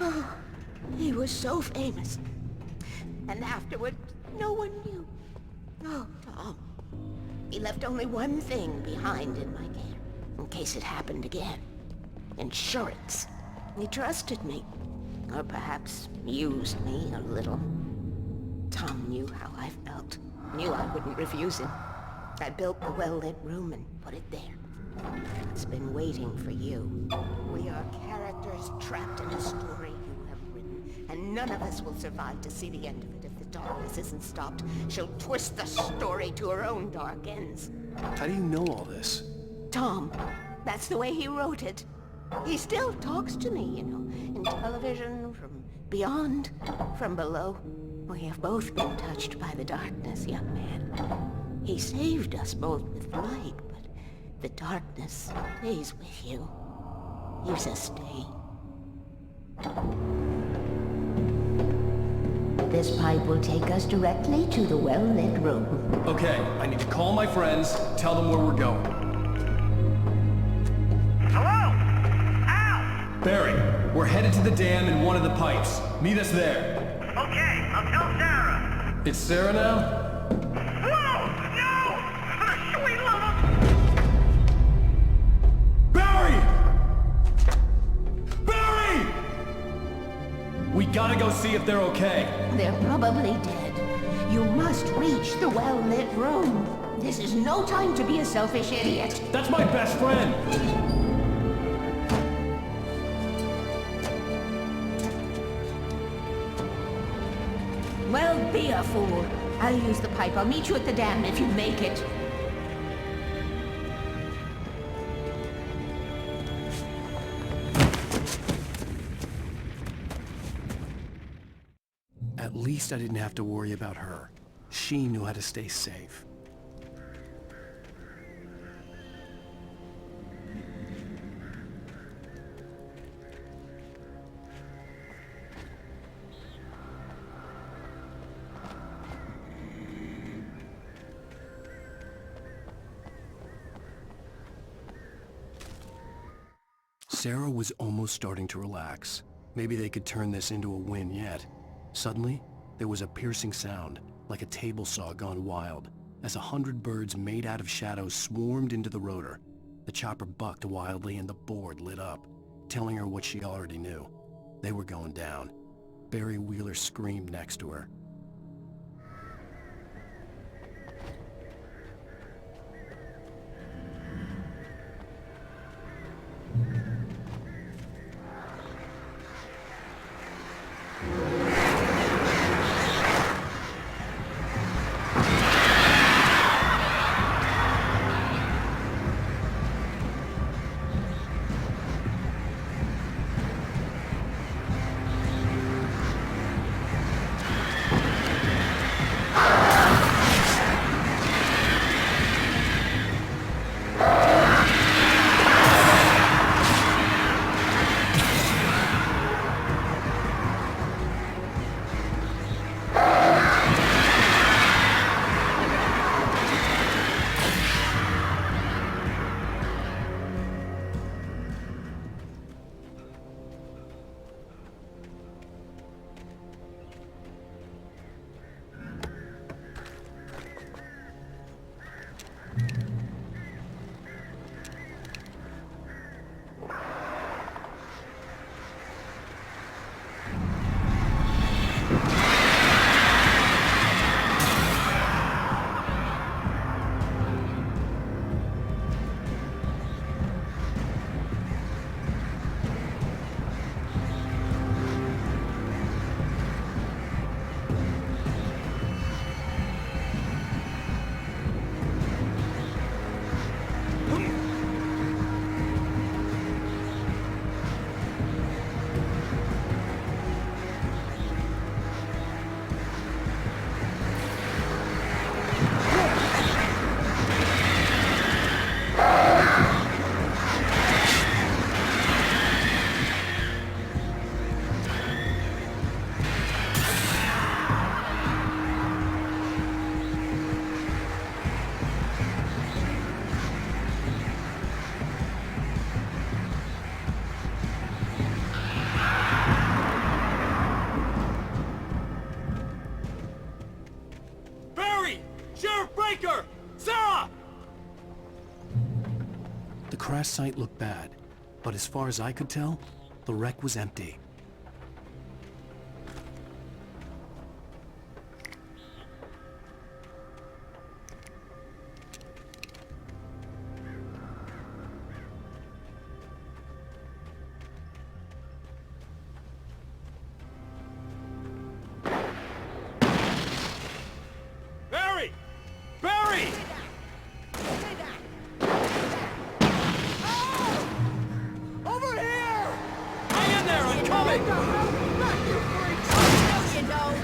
Oh, he was so famous. And afterward, no one knew. Oh, Tom. He left only one thing behind in my care, in case it happened again. Insurance. He trusted me. Or perhaps used me a little. Tom knew how I felt. Knew I wouldn't refuse him. I built the well-lit room and put it there. It's been waiting for you. We are characters trapped in a story you have written, and none of us will survive to see the end of it if the darkness isn't stopped. She'll twist the story to her own dark ends. How do you know all this? Tom, that's the way he wrote it. He still talks to me, you know, in television, from beyond, from below. We have both been touched by the darkness, young man. He saved us both with light, but the darkness stays with you. You sustain. This pipe will take us directly to the well-lit room. Okay, I need to call my friends, tell them where we're going. Hello? Al! Barry, we're headed to the dam in one of the pipes. Meet us there. Okay, I'll tell Sarah. It's Sarah now? Whoa! No! For the sweet love of... Barry! Barry! We gotta go see if they're okay. They're probably dead. You must reach the well-lit room. This is no time to be a selfish idiot. That's my best friend! Well, be a fool. I'll use the pipe. I'll meet you at the dam if you make it. At least I didn't have to worry about her. She knew how to stay safe. Sarah was almost starting to relax. Maybe they could turn this into a win yet. Suddenly, there was a piercing sound. like a table saw gone wild, as 100 birds made out of shadows swarmed into the rotor. The chopper bucked wildly and the board lit up, telling her what she already knew. They were going down. Barry Wheeler screamed next to her. The crash site looked bad, but as far as I could tell, the wreck was empty. Barry! Barry! Over here! Hang in there, I'm coming! You know,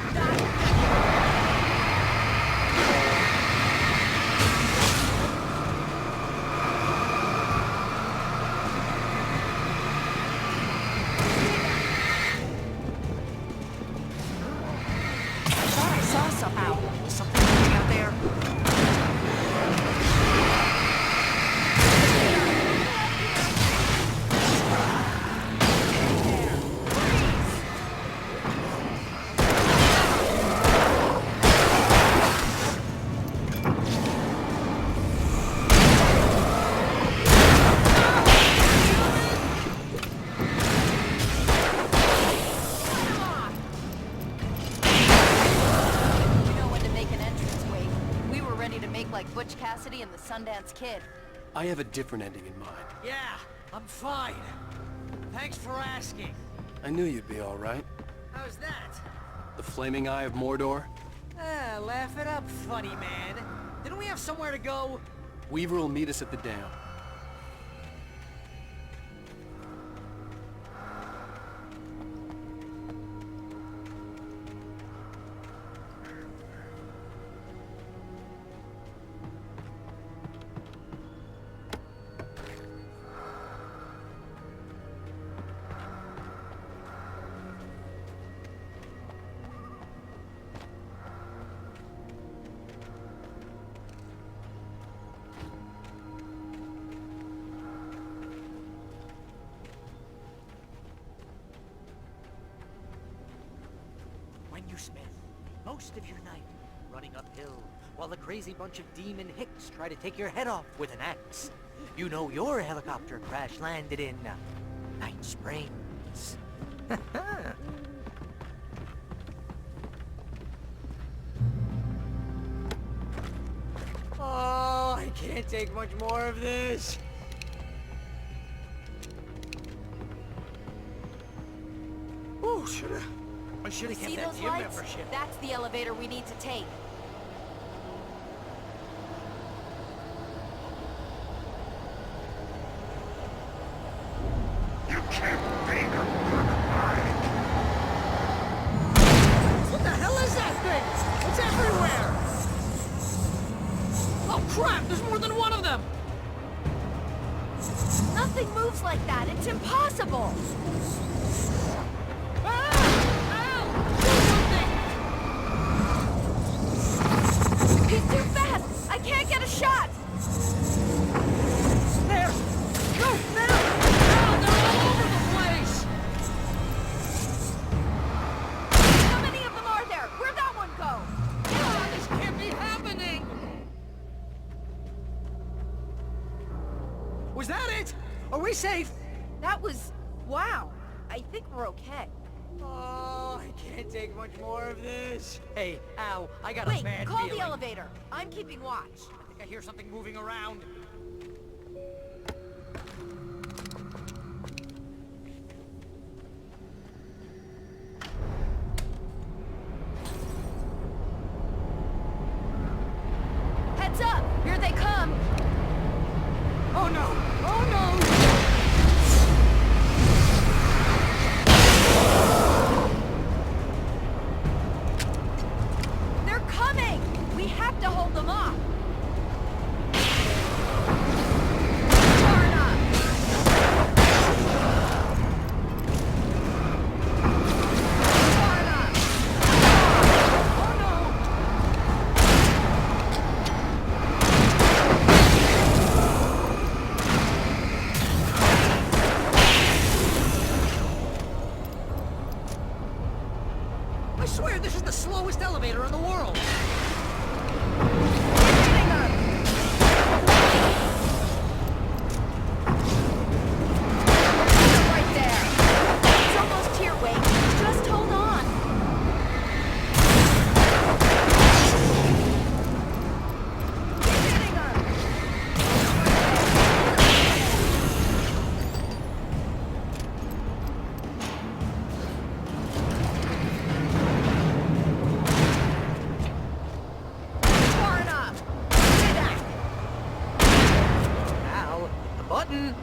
I saw something out there. Like Butch Cassidy and the Sundance Kid. I have a different ending in mind. Yeah, I'm fine. Thanks for asking. I knew you'd be all right. How's that? The flaming eye of Mordor? Ah, laugh it up, funny man. Didn't we have somewhere to go? Weaver will meet us at the dam. When you spend most of your night running uphill, while a crazy bunch of demon hicks try to take your head off with an axe. You know your helicopter crash landed in Night Springs. Oh, I can't take much more of this. Oh, I should have See kept that those gym lights? membership. That's the elevator we need to take. You can't make a mine. What the hell is that thing? It's everywhere! Oh crap, there's more than one of them! Nothing moves like that. It's impossible. Ah! Ow! Do something! He's too fast. I can't get a shot. There! Go, now! Now, they're all over the place! How many of them are there? Where'd that one go? Ah, this can't be happening! Was that it? Are we safe? That was... wow. I think we're okay. Oh, I can't take much more of this. Hey, ow, I got a Wait, bad call feeling. the elevator. I'm keeping watch. I think I hear something moving around. Heads up! Here they come! Oh no! Oh no! They're coming! We have to hold them off! Far enough! Far enough! Oh no! I swear this is the slowest elevator in the world! Right there! It's almost here, Wade. Just hold on! Keep hitting her! Far enough! Stay back! Ow, the button!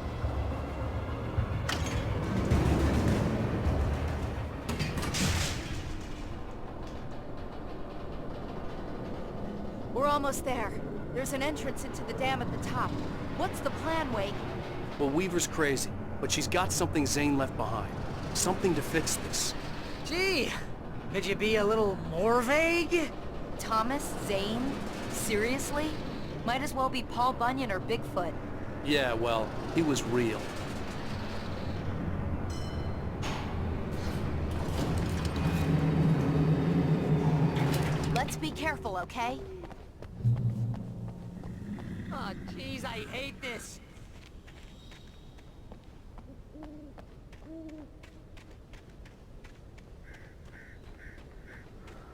We're almost there. There's an entrance into the dam at the top. What's the plan, Wake? Well, Weaver's crazy, but she's got something Zane left behind. Something to fix this. Gee, could you be a little more vague? Thomas? Zane? Seriously? Might as well be Paul Bunyan or Bigfoot. Yeah, well, he was real. Let's be careful, okay? Oh, jeez, I hate this.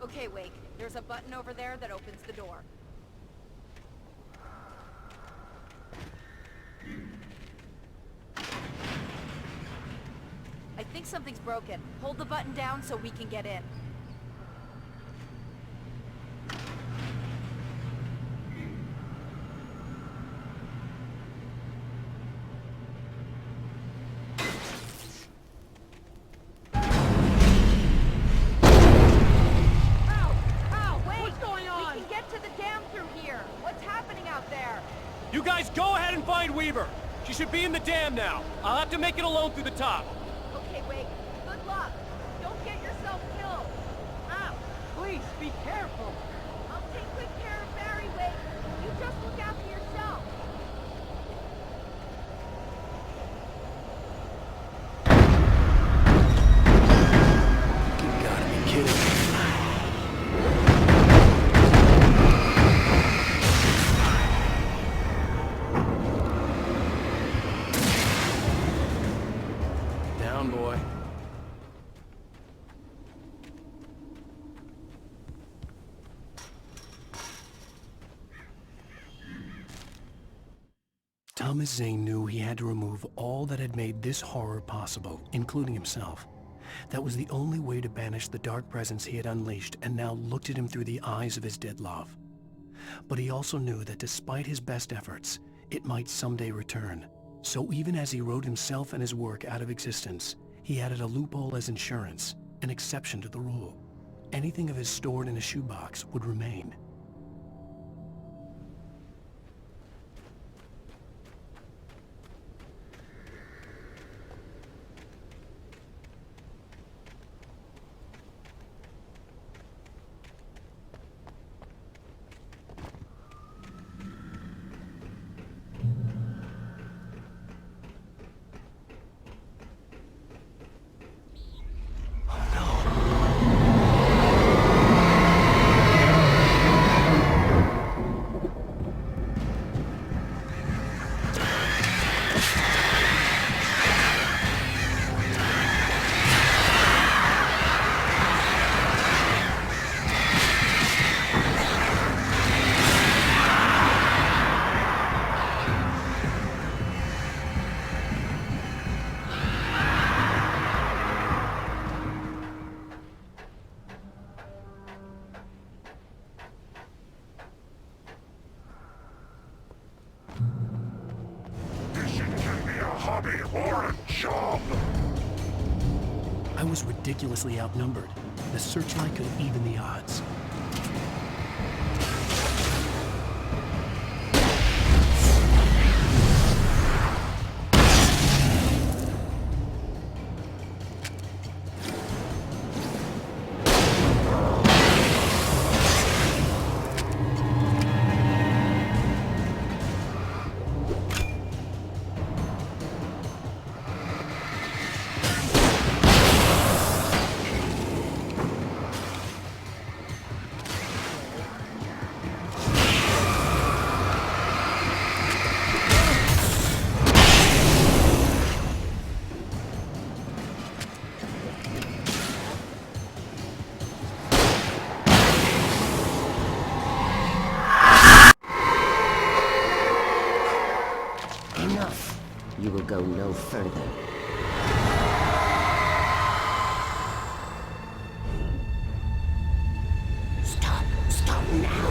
Okay, Wake. There's a button over there that opens the door. I think something's broken. Hold the button down so we can get in. You guys go ahead and find Weaver. She should be in the dam now. I'll have to make it alone through the top. Okay, Wake. Good luck. Don't get yourself killed. Ow! Please, be careful. I'll take good care of Barry, Wake. You just look after yourself. You gotta be kidding me. Thomas Zane knew he had to remove all that had made this horror possible, including himself. That was the only way to banish the dark presence he had unleashed and now looked at him through the eyes of his dead love. But he also knew that despite his best efforts, it might someday return. So even as he wrote himself and his work out of existence, he added a loophole as insurance, an exception to the rule. Anything of his stored in a shoebox would remain. Hobby or a job? I was ridiculously outnumbered. The searchlight could even the odds. Enough. You will go no further. Stop. Stop now.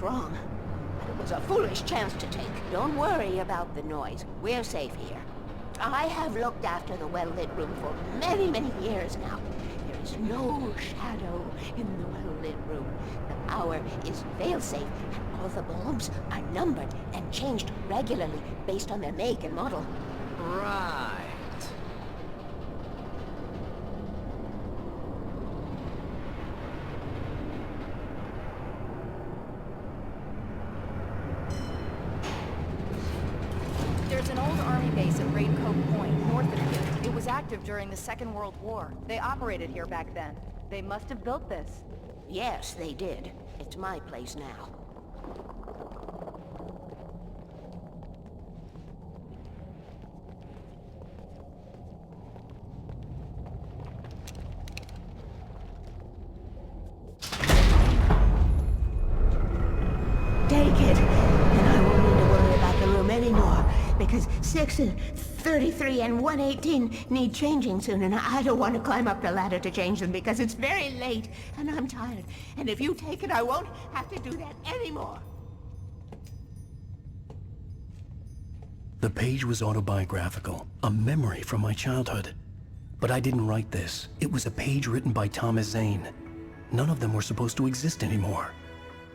Wrong. It was a foolish chance to take. Don't worry about the noise. We're safe here. I have looked after the well-lit room for many, many years now. There is no shadow in the well-lit room. The power is fail-safe, and all the bulbs are numbered and changed regularly based on their make and model. Right. There's an old army base at Raincoat Point, north of here. It was active during the Second World War. They operated here back then. They must have built this. Yes, they did. It's my place now. Take it, and I won't need to worry about the room anymore, because 6 and 33 and 118 need changing soon, and I don't want to climb up the ladder to change them because it's very late, and I'm tired. And if you take it, I won't have to do that anymore. The page was autobiographical, a memory from my childhood. But I didn't write this. It was a page written by Thomas Zane. None of them were supposed to exist anymore.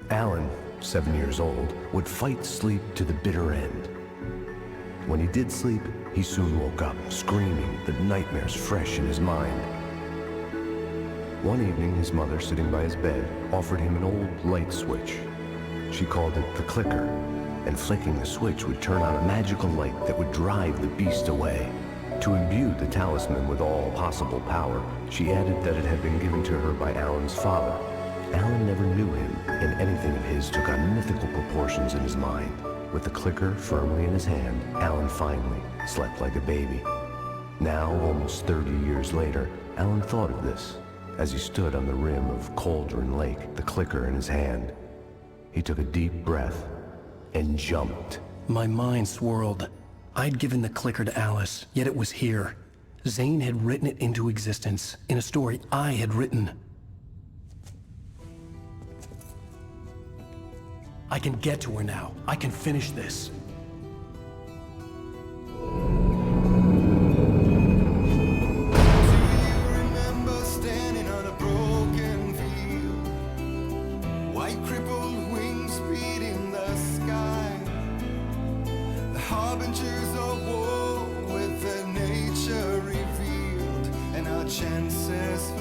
Alan, 7 years old, would fight sleep to the bitter end. When he did sleep, he soon woke up, screaming, the nightmares fresh in his mind. One evening, his mother, sitting by his bed, offered him an old light switch. She called it the clicker, and flicking the switch would turn on a magical light that would drive the beast away. To imbue the talisman with all possible power, she added that it had been given to her by Alan's father. Alan never knew him, and anything of his took on mythical proportions in his mind. With the clicker firmly in his hand, Alan finally slept like a baby. Now, almost 30 years later, Alan thought of this as he stood on the rim of Cauldron Lake, the clicker in his hand. He took a deep breath and jumped. My mind swirled. I'd given the clicker to Alice, yet it was here. Zane had written it into existence, in a story I had written. I can get to her now. I can finish this. Remember standing on a broken field, white crippled wings beating the sky, the harbingers of war with their nature revealed, and our chances